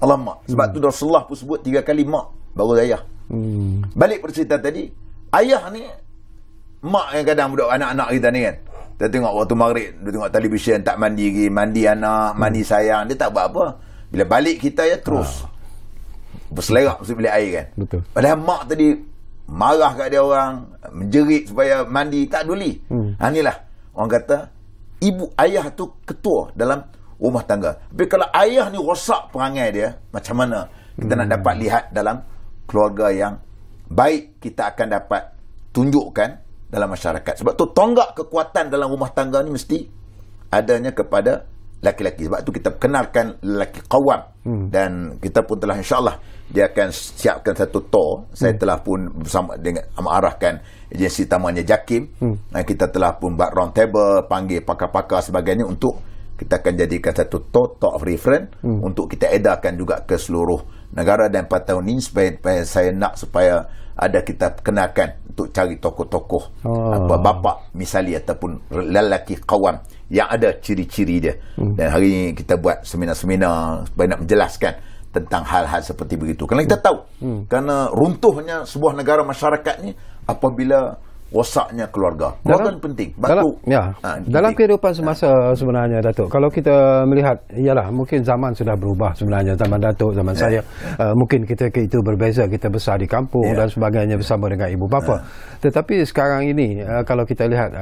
Allah Mak. Sebab tu Rasulullah pun sebut 3 kali mak baru ayah. Balik pada cerita tadi, ayah ni mak yang kadang budak anak-anak kita ni kan, kita tengok waktu maghrib, dia tengok televisyen, tak mandi lagi, mandi anak, mandi sayang, dia tak buat apa. Bila balik kita ya terus berselerak masuk bilik air kan. Betul. Padahal mak tadi marah kat dia orang, menjerit supaya mandi, tak peduli. Inilah orang kata ibu ayah tu ketua dalam rumah tangga. Tapi kalau ayah ni rosak perangai dia, macam mana kita nak dapat lihat dalam keluarga yang baik, kita akan dapat tunjukkan dalam masyarakat. Sebab tu tonggak kekuatan dalam rumah tangga ni mesti adanya kepada laki-laki. Sebab tu kita kenalkan lelaki qawam. Dan kita pun telah insyaAllah dia akan siapkan satu tour. Saya telah pun bersama dengan mengarahkan agensi tamannya JAKIM, dan kita telah pun buat round table, panggil pakar-pakar sebagainya untuk kita akan jadikan satu talk of reference untuk kita edarkan juga ke seluruh negara. Dan 4 tahun ini supaya saya nak supaya ada kita kenalkan untuk cari tokoh-tokoh bapa misali ataupun lelaki qawam yang ada ciri-ciri dia. Dan hari ini kita buat seminar-seminar supaya nak menjelaskan tentang hal-hal seperti begitu. Kerana kita tahu kerana runtuhnya sebuah negara masyarakat ni apabila rosaknya keluarga. Keluarga penting. Dalam kehidupan semasa sebenarnya, Datuk, kalau kita melihat, ialah mungkin zaman sudah berubah sebenarnya, zaman Datuk, zaman saya, mungkin kita itu berbeza, kita besar di kampung dan sebagainya bersama dengan ibu bapa. Tetapi sekarang ini kalau kita lihat,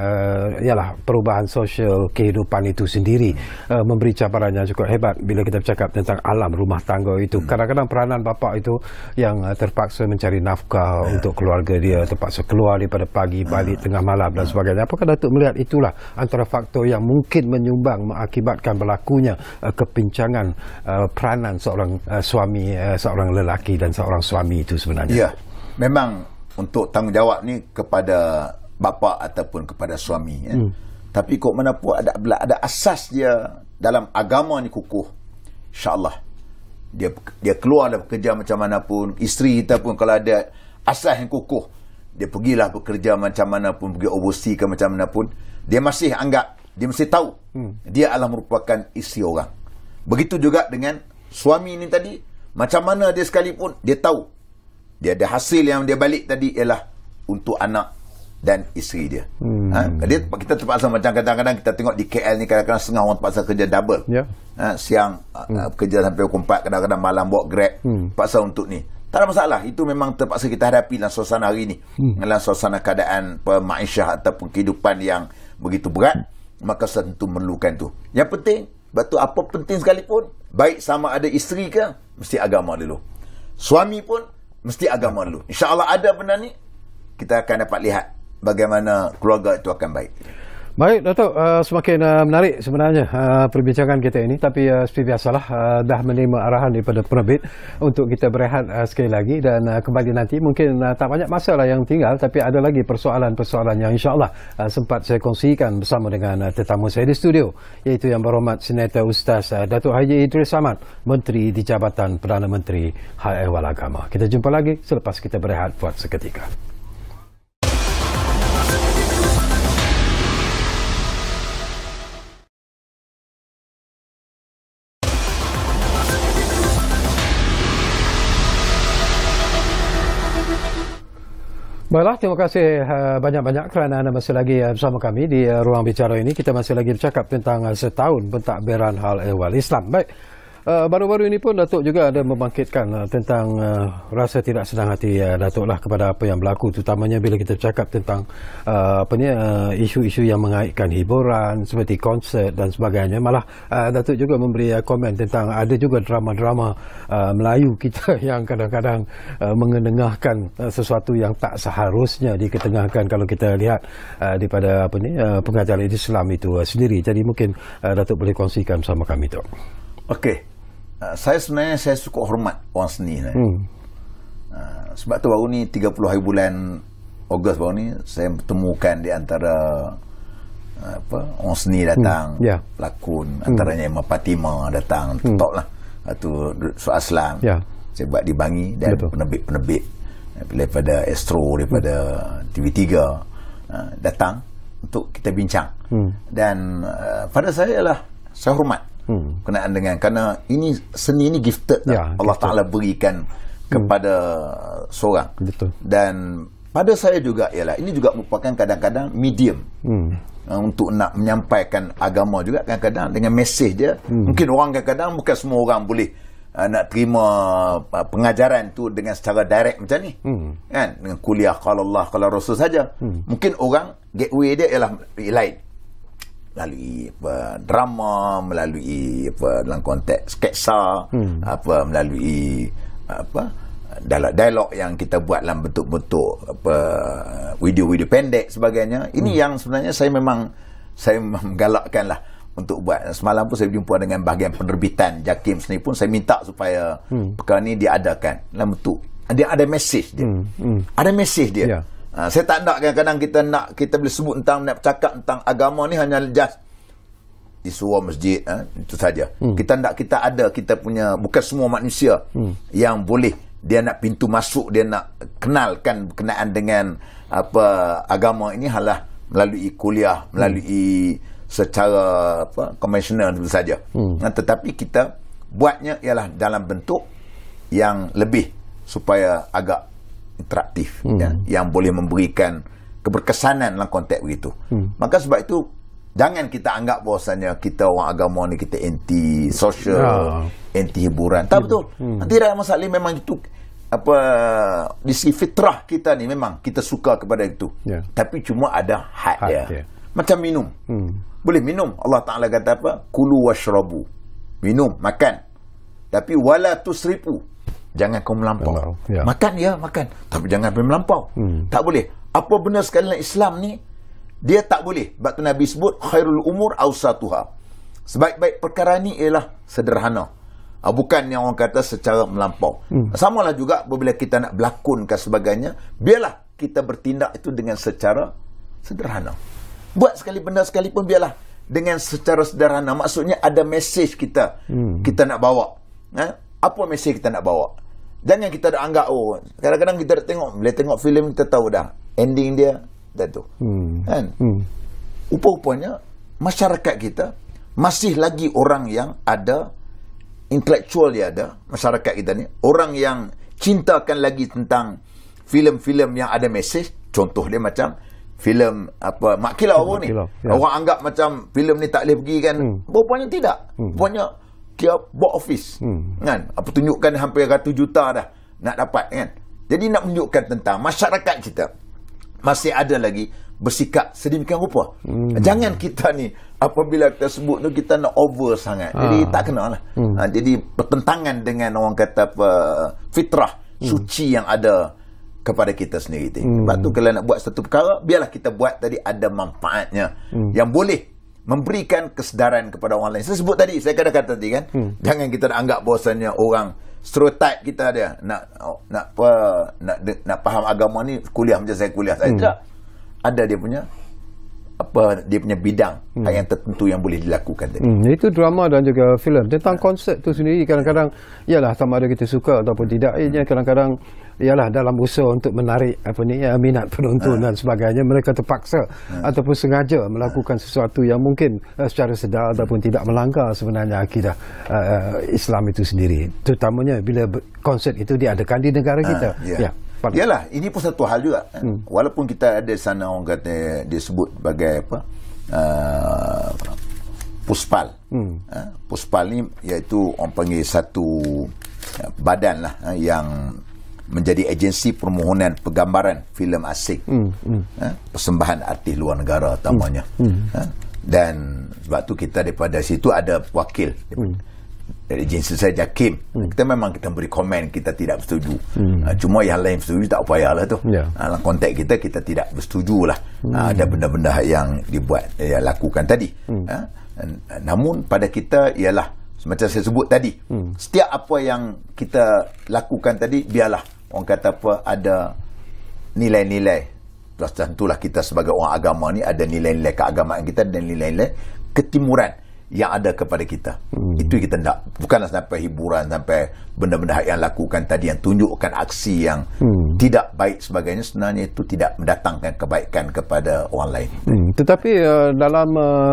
ialah perubahan sosial kehidupan itu sendiri memberi cabaran yang cukup hebat. Bila kita bercakap tentang alam rumah tangga itu, kadang-kadang peranan bapa itu yang terpaksa mencari nafkah untuk keluarga dia, terpaksa keluar daripada pagi balik tengah malam dan sebagainya. Apakah Datuk melihat itulah antara faktor yang mungkin menyumbang mengakibatkan berlakunya kepincangan peranan seorang suami, seorang lelaki dan seorang suami itu sebenarnya? Ya, memang untuk tanggungjawab ni kepada bapa ataupun kepada suami. Tapi kok mana pun ada asas dia dalam agama ni kukuh. InsyaAllah dia keluar dah bekerja macam mana pun, isteri kita pun kalau ada asas yang kukuh, dia pergilah bekerja macam mana pun, pergi overseas ke macam mana pun, dia masih anggap, dia mesti tahu dia adalah merupakan isteri orang. Begitu juga dengan suami ni tadi, macam mana dia sekalipun, dia tahu dia ada hasil yang dia balik tadi ialah untuk anak dan isteri dia. Kita terpaksa, macam kadang-kadang kita tengok di KL ni, kadang-kadang setengah orang terpaksa kerja double. Siang kerja sampai pukul 4, kadang-kadang malam bawa Grab, terpaksa untuk ni. Tak ada masalah, itu memang terpaksa kita hadapi dalam suasana hari ni, dalam suasana keadaan pemaisha ataupun kehidupan yang begitu berat, maka tentu memerlukan tu. Yang penting, betul apa penting sekalipun, baik sama ada isteri ke, mesti agama dulu, suami pun mesti agama dulu. InsyaAllah ada benda ni, kita akan dapat lihat bagaimana keluarga itu akan baik. Baik, Datuk, semakin menarik sebenarnya perbincangan kita ini, tapi seperti biasalah dah menerima arahan daripada penerbit untuk kita berehat sekali lagi, dan kembali nanti. Mungkin tak banyak masa lah yang tinggal, tapi ada lagi persoalan-persoalan yang insyaAllah sempat saya kongsikan bersama dengan tetamu saya di studio, iaitu Yang Berhormat Senator Ustaz Datuk Haji Idris Samad, Menteri di Jabatan Perdana Menteri Hal Ehwal Agama. Kita jumpa lagi selepas kita berehat buat seketika. Baiklah, terima kasih banyak-banyak kerana anda masih lagi bersama kami di Ruang Bicara ini. Kita masih lagi bercakap tentang setahun pentadbiran hal ehwal Islam. Baik, baru-baru ini pun Datuk juga ada membangkitkan tentang rasa tidak senang hati Datuk lah kepada apa yang berlaku, terutamanya bila kita bercakap tentang isu-isu yang mengaitkan hiburan seperti konsert dan sebagainya. Malah Datuk juga memberi komen tentang ada juga drama-drama Melayu kita yang kadang-kadang mengenengahkan sesuatu yang tak seharusnya diketengahkan kalau kita lihat daripada pengajaran Islam itu sendiri. Jadi mungkin Datuk boleh kongsikan bersama kami tu. Okey. Saya sebenarnya suka hormat orang seni. Sebab tu baru ni 30 hari bulan Ogos baru ni saya bertemukan di antara orang seni datang, pelakon, antaranya Emma Fatima datang, top lah. Tu Soal Aslam. Saya buat di Bangi dan penerbit-penerbit daripada Astro, daripada TV3 datang untuk kita bincang. Dan pada saya ialah saya hormat kenaan dengan, kerana ini seni ini gifted Allah Ta'ala berikan kepada seorang. Betul. Dan pada saya juga ialah ini juga merupakan kadang-kadang medium untuk nak menyampaikan agama juga kadang-kadang dengan mesej dia. Mungkin orang kadang-kadang bukan semua orang boleh nak terima pengajaran tu dengan secara direct macam ni, kan, dengan kuliah qala Allah qala Rasul saja. Mungkin orang gateway dia ialah lain, melalui drama, melalui dalam konteks sketsa, melalui dialog yang kita buat dalam bentuk-bentuk video-video pendek sebagainya. Ini yang sebenarnya saya memang menggalakkan lah untuk buat. Semalam pun saya berjumpa dengan bahagian penerbitan JAKIM sendiri pun saya minta supaya perkara ni diadakan dalam bentuk dia ada mesej dia. Ada mesej dia. Saya tak nak kadang-kadang kita boleh sebut tentang nak bercakap tentang agama ni hanya just di surau masjid, itu saja. Kita punya, bukan semua manusia yang boleh dia nak pintu masuk, dia nak kenalkan berkenaan dengan agama ini halah melalui kuliah, melalui secara konvensional itu saja. Tetapi kita buatnya ialah dalam bentuk yang lebih supaya agak interaktif, yang boleh memberikan keberkesanan dalam konteks begitu. Maka sebab itu jangan kita anggap bahawasanya kita orang agama ni kita anti sosial, anti hiburan. Tak betul. Tidak ada masalah. Memang itu di segi fitrah kita ni memang kita suka kepada itu. Tapi cuma ada had dia. Macam minum. Boleh minum. Allah Ta'ala kata apa? Kulu washrabu. Minum, makan. Tapi wala tusrifu. Jangan kau melampau. Makan makan, tapi jangan melampau. Tak boleh. Apa benar sekali dalam Islam ni dia tak boleh. Sebab tu Nabi sebut khairul umur awsatuha. Sebaik-baik perkara ni ialah sederhana. Bukan yang orang kata secara melampau. Samalah juga apabila kita nak berlakonkan sebagainya, biarlah kita bertindak itu dengan secara sederhana. Buat sekali benda sekalipun biarlah dengan secara sederhana. Maksudnya ada mesej kita nak bawa. Apa mesej kita nak bawa? Jangan kita dah anggap kadang-kadang kita dah boleh tengok filem kita tahu dah ending dia dah tu. Kan? Rupa-rupanya masyarakat kita masih lagi orang yang ada intelektual, dia ada masyarakat kita ni orang yang cintakan lagi tentang filem-filem yang ada mesej. Contoh dia macam filem Mak Kilau ni. Orang anggap macam filem ni tak boleh pergi kan. Rupanya tidak. Rupanya dia box office, kan? Tunjukkan hampir 100 juta dah nak dapat, kan? Jadi nak menunjukkan tentang masyarakat kita masih ada lagi bersikap sedemikian rupa. Jangan kita ni apabila kita sebut tu kita nak over sangat. Jadi tak kena lah. Jadi bertentangan dengan orang kata fitrah suci yang ada kepada kita sendiri. Sebab tu kalau nak buat satu perkara, biarlah kita buat tadi ada manfaatnya yang boleh memberikan kesedaran kepada orang lain. Saya sebut tadi, saya kata tadi kan, jangan kita nak anggap bahawasanya orang stereotype kita dia nak faham agama ni kuliah macam saya kuliah. Saya tidak. Ada dia punya bidang yang tertentu yang boleh dilakukan tadi. Itu drama dan juga filem. Tentang konsep tu sendiri kadang-kadang ialah sama ada kita suka ataupun tidak, kadang-kadang ialah dalam usaha untuk menarik minat penonton dan sebagainya, mereka terpaksa ataupun sengaja melakukan sesuatu yang mungkin secara sedar ataupun tidak melanggar sebenarnya akidah Islam itu sendiri, terutamanya bila konsep itu diadakan di negara kita. Yalah, ini pun satu hal juga. Walaupun kita ada sana orang kata disebut sebagai apa? Puspal. Puspal ni iaitu orang panggil satu badan lah yang menjadi agensi permohonan penggambaran filem asing. Persembahan artis luar negara utamanya. Dan sebab tu kita daripada situ ada wakil dari agensi saya Jakim. Kita memang kita beri komen kita tidak bersetuju. Cuma yang lain bersetuju tak payahlah tu. Dalam konteks kita tidak bersetuju lah. Ada benda-benda yang dibuat lakukan tadi. Namun pada kita ialah macam saya sebut tadi, setiap apa yang kita lakukan tadi, biarlah orang kata apa, ada nilai-nilai. Tentulah kita sebagai orang agama ni ada nilai-nilai keagamaan kita dan nilai-nilai ketimuran yang ada kepada kita. Itu kita tak, bukanlah sampai hiburan, sampai benda-benda yang lakukan tadi yang tunjukkan aksi yang tidak baik sebagainya, sebenarnya itu tidak mendatangkan kebaikan kepada orang lain. Tetapi dalam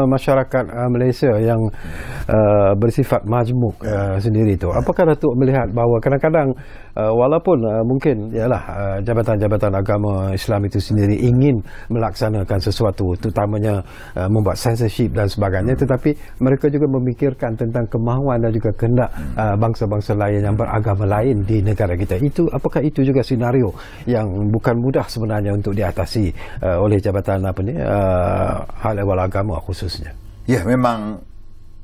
masyarakat Malaysia yang bersifat majmuk sendiri tu, apakah Datuk melihat bahawa kadang-kadang walaupun mungkin ialah jabatan-jabatan agama Islam itu sendiri ingin melaksanakan sesuatu, terutamanya membuat censorship dan sebagainya, tetapi mereka juga memikirkan tentang kemahuan dan juga kehendak bangsa-bangsa lain yang beragama lain di negara kita. Itu apakah itu juga senario yang bukan mudah sebenarnya untuk diatasi oleh jabatan hal ehwal agama khususnya? Ya, memang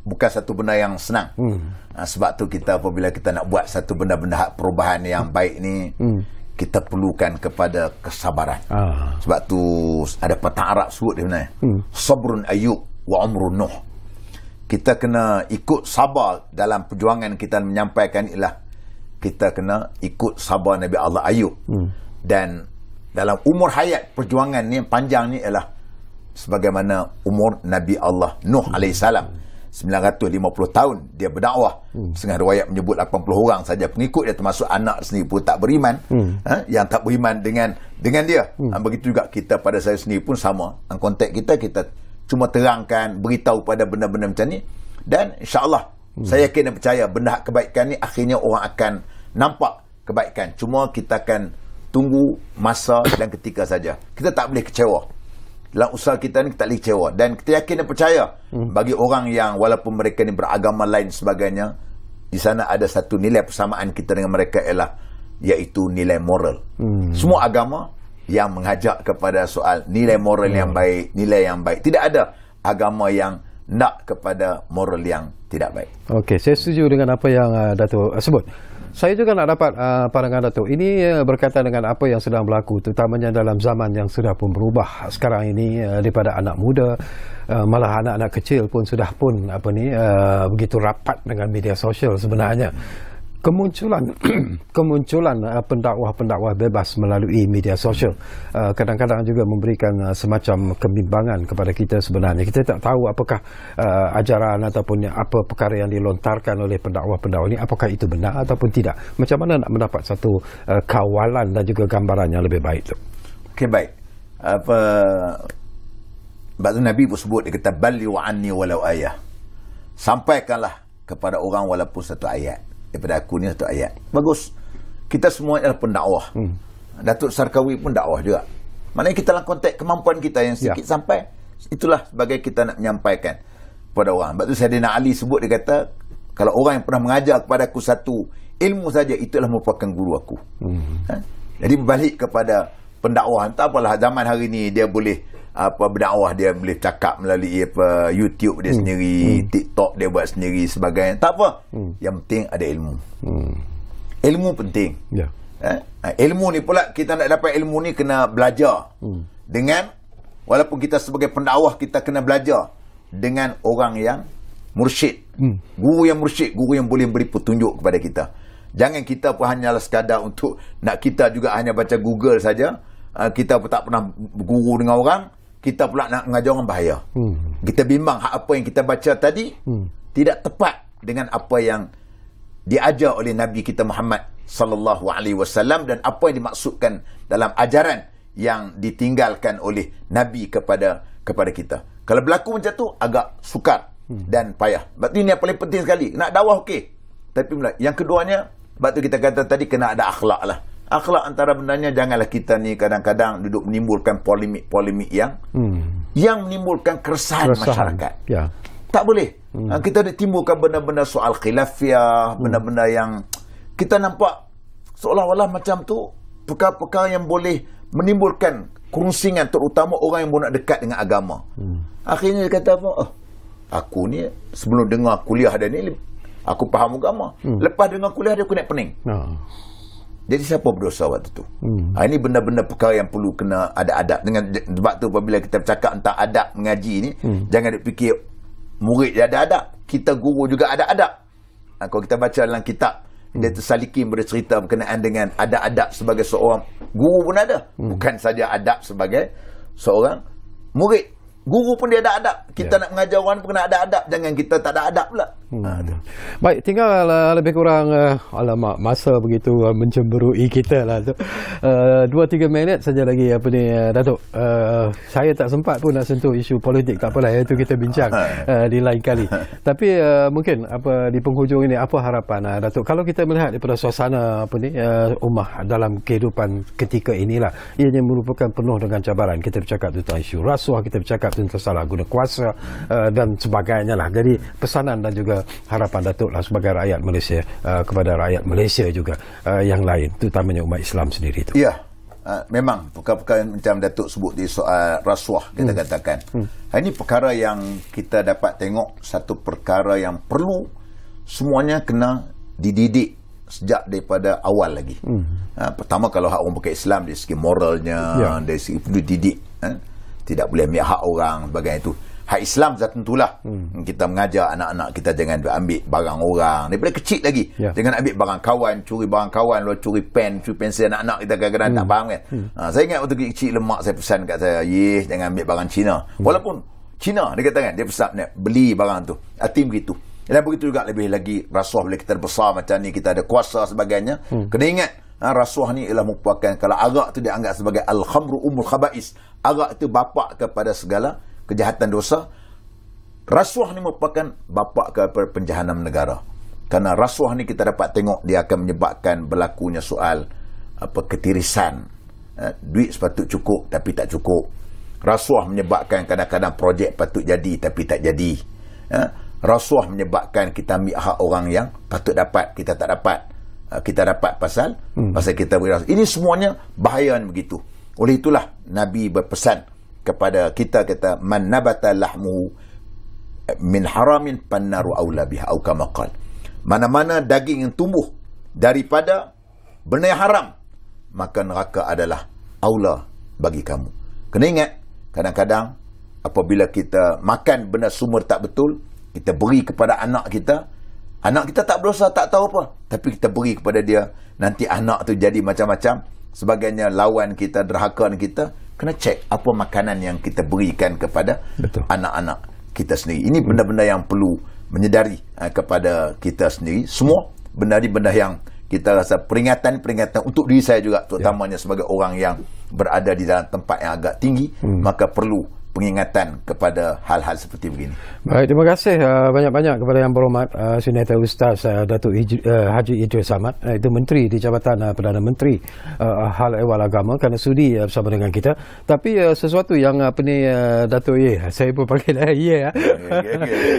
bukan satu benda yang senang. Sebab tu kita apabila kita nak buat satu benda-benda perubahan yang baik ni, kita perlukan kepada kesabaran. Sebab tu ada patah Arab sebut dia sebenarnya, sabrun Ayub wa umrun Nuh. Kita kena ikut sabar dalam perjuangan kita menyampaikan ialah kita kena ikut sabar Nabi Allah Ayub. Dan dalam umur hayat perjuangan ni yang panjang ni ialah sebagaimana umur Nabi Allah Nuh alaihissalam, 950 tahun dia berdakwah. Setengah riwayat menyebut 80 orang saja pengikut dia, termasuk anak sendiri pun tak beriman. Yang tak beriman dengan dia. Begitu juga kita pada saya sendiri pun sama. Dalam konteks kita cuma terangkan, beritahu pada benda-benda macam ni, dan insya-Allah saya yakin dan percaya benda kebaikan ni akhirnya orang akan nampak kebaikan. Cuma kita akan tunggu masa dan ketika saja. Kita tak boleh kecewa. Dalam usaha kita ni kita tak boleh kecewa, dan kita yakin dan percaya bagi orang yang walaupun mereka ni beragama lain sebagainya, di sana ada satu nilai persamaan kita dengan mereka ialah iaitu nilai moral. Semua agama yang mengajak kepada soal nilai moral yang baik, nilai yang baik. Tidak ada agama yang nak kepada moral yang tidak baik. Okey, saya setuju dengan apa yang Datuk sebut. Saya juga nak dapat pandangan Datuk. Ini berkaitan dengan apa yang sedang berlaku, terutamanya dalam zaman yang sudah pun berubah sekarang ini, daripada anak muda, malah anak-anak kecil pun sudah pun begitu rapat dengan media sosial sebenarnya. Kemunculan pendakwah-pendakwah bebas melalui media sosial kadang-kadang juga memberikan semacam kebimbangan kepada kita sebenarnya. Kita tak tahu apakah ajaran ataupun apa perkara yang dilontarkan oleh pendakwah-pendakwah ini, apakah itu benar ataupun tidak. Macam mana nak mendapat satu kawalan dan juga gambaran yang lebih baik tu? Okey, baik. Sebab tu Nabi pun sebut, dia kata ballighu anni walau ayah. Sampaikanlah kepada orang walaupun satu ayat. Daripada aku ni satu ayat. Bagus. Kita semua adalah pendakwah. Datuk Sarkawi pun dakwah juga. Maknanya kita dalam konteks kemampuan kita yang sedikit sampai, itulah sebagai kita nak menyampaikan kepada orang. Sebab tu Sayyidina Ali sebut, dia kata, kalau orang yang pernah mengajar kepada aku satu ilmu saja, itulah merupakan guru aku. Jadi berbalik kepada pendakwah. Tak apalah zaman hari ni dia boleh berdakwah, dia boleh cakap melalui YouTube dia sendiri, TikTok dia buat sendiri sebagainya. Tak apa. Yang penting ada ilmu. Ilmu penting. Ilmu ni pula, kita nak dapat ilmu ni kena belajar dengan, walaupun kita sebagai pendakwah kita kena belajar dengan orang yang mursyid. Guru yang mursyid, guru yang boleh beri petunjuk kepada kita. Jangan kita pun hanyalah sekadar untuk nak kita juga hanya baca Google saja. Kita pun tak pernah berguru dengan orang, kita pula nak mengajar orang, bahaya. Kita bimbang apa yang kita baca tadi tidak tepat dengan apa yang diajar oleh Nabi kita Muhammad sallallahu alaihi wasallam dan apa yang dimaksudkan dalam ajaran yang ditinggalkan oleh Nabi kepada kita. Kalau berlaku macam tu agak sukar dan payah. Sebab ini yang paling penting sekali. Nak dakwah okey. Tapi yang keduanya, sebab tu kita kata tadi kena ada akhlak lah. Akhlak antara benarnya, janganlah kita ni kadang-kadang duduk menimbulkan polemik-polemik yang menimbulkan keresahan masyarakat. Ya. Tak boleh. Kita timbulkan benda-benda soal khilafiah, benda-benda yang kita nampak seolah-olah macam tu perkara-perkara yang boleh menimbulkan kerunsingan, terutama orang yang nak dekat dengan agama. Akhirnya dia kata apa? Aku ni sebelum dengar kuliah dia ni aku faham agama. Lepas dengar kuliah dia aku naik pening. Jadi siapa berdosa waktu tu? Ini benda-benda perkara yang perlu kena ada adab. Sebab tu apabila kita bercakap tentang adab mengaji ni, jangan fikir murid dia ada adab, kita guru juga ada adab. Kalau kita baca dalam kitab dia Salikin bercerita berkenaan dengan ada adab sebagai seorang guru pun ada, bukan saja adab sebagai seorang murid. Guru pun dia ada adab. Kita nak mengajar orang pun kena ada adab. Jangan kita tak ada adab pula. Baik, tinggal lebih kurang alamak, masa begitu mencemberui kita lah tu. 2-3 minit saja lagi Datuk. Saya tak sempat pun nak sentuh isu politik, tak apalah, itu kita bincang di lain kali. Tapi mungkin di penghujung ini apa harapan Datuk kalau kita melihat daripada suasana ummah dalam kehidupan ketika inilah, ianya merupakan penuh dengan cabaran. Kita bercakap tentang isu rasuah, kita bercakap tentang salah guna kuasa dan sebagainya lah. Jadi pesanan dan juga harapan Datuk lah sebagai rakyat Malaysia kepada rakyat Malaysia juga yang lain, terutamanya umat Islam sendiri itu. Ya, memang perkara-perkara macam Datuk sebut di soal rasuah, kita katakan ini perkara yang kita dapat tengok satu perkara yang perlu semuanya kena dididik sejak daripada awal lagi. Pertama, kalau hak orang pakai Islam dari segi moralnya, dari segi dididik, tidak boleh ambil hak orang sebagainya itu. Hak Islam tentulah kita mengajar anak-anak kita jangan ambil barang orang daripada kecil lagi. Jangan ambil barang kawan, curi barang kawan, curi pensel anak-anak kita kadang-kadang tak faham kan. Saya ingat waktu kecil lemak saya pesan kat saya, jangan ambil barang Cina. Walaupun Cina dia kata kan, dia pesan nak beli barang tu. Hati begitu. Dan begitu juga lebih lagi rasuah bila kita besar macam ni, kita ada kuasa sebagainya. Kena ingat rasuah ni ialah merupakan, kalau arak tu dianggap sebagai al-khamru umul khaba'is, arak itu bapa kepada segala kejahatan dosa. Rasuah ni merupakan bapa kepada penjahanam negara. Karena rasuah ni kita dapat tengok dia akan menyebabkan berlakunya soal ketirisan. Duit sepatut cukup tapi tak cukup. Rasuah menyebabkan kadang-kadang projek patut jadi tapi tak jadi. Rasuah menyebabkan kita ambil hak orang yang patut dapat, kita tak dapat. Kita dapat pasal kita beri rasuah. Ini semuanya bahaya begitu. Oleh itulah Nabi berpesan kepada kita, kata man nabata lahmuhu min haramin pannaru aula biha au kama qala. Mana-mana daging yang tumbuh daripada benda yang haram, maka neraka adalah aula bagi kamu. Kena ingat, kadang-kadang apabila kita makan benda sumber tak betul, kita beri kepada anak kita tak berdosa, tak tahu apa, tapi kita beri kepada dia, nanti anak tu jadi macam-macam sebagainya, lawan kita, derhakaan kita. Kena cek apa makanan yang kita berikan kepada anak-anak kita sendiri. Ini benda-benda yang perlu menyedari kepada kita sendiri. Semua benda yang kita rasa peringatan untuk diri saya juga, terutamanya sebagai orang yang berada di dalam tempat yang agak tinggi, maka perlu pengingatan kepada hal-hal seperti begini. Baik, terima kasih banyak-banyak kepada Yang Berhormat Senator Ustaz Datuk Haji Idris Ahmad, itu Menteri di Jabatan Perdana Menteri Hal Ehwal Agama, kerana sudi bersama dengan kita. Tapi sesuatu yang Datuk Ye, saya pun panggil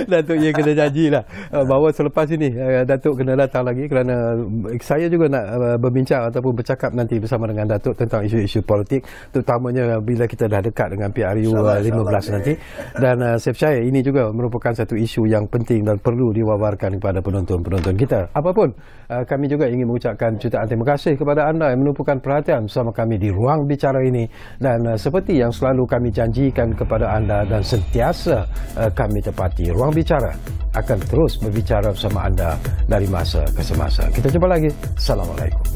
Datuk Ye kena janjilah bahawa selepas ini Datuk kena datang lagi, kerana saya juga nak berbincang ataupun bercakap nanti bersama dengan Datuk tentang isu-isu politik, terutamanya bila kita dah dekat dengan PRU 15 nanti. Dan saya percaya ini juga merupakan satu isu yang penting dan perlu diwawarkan kepada penonton-penonton kita. Apapun, kami juga ingin mengucapkan jutaan terima kasih kepada anda yang menumpukan perhatian bersama kami di Ruang Bicara ini. Dan seperti yang selalu kami janjikan kepada anda dan sentiasa kami tepati, Ruang Bicara akan terus berbicara bersama anda dari masa ke semasa. Kita jumpa lagi. Assalamualaikum.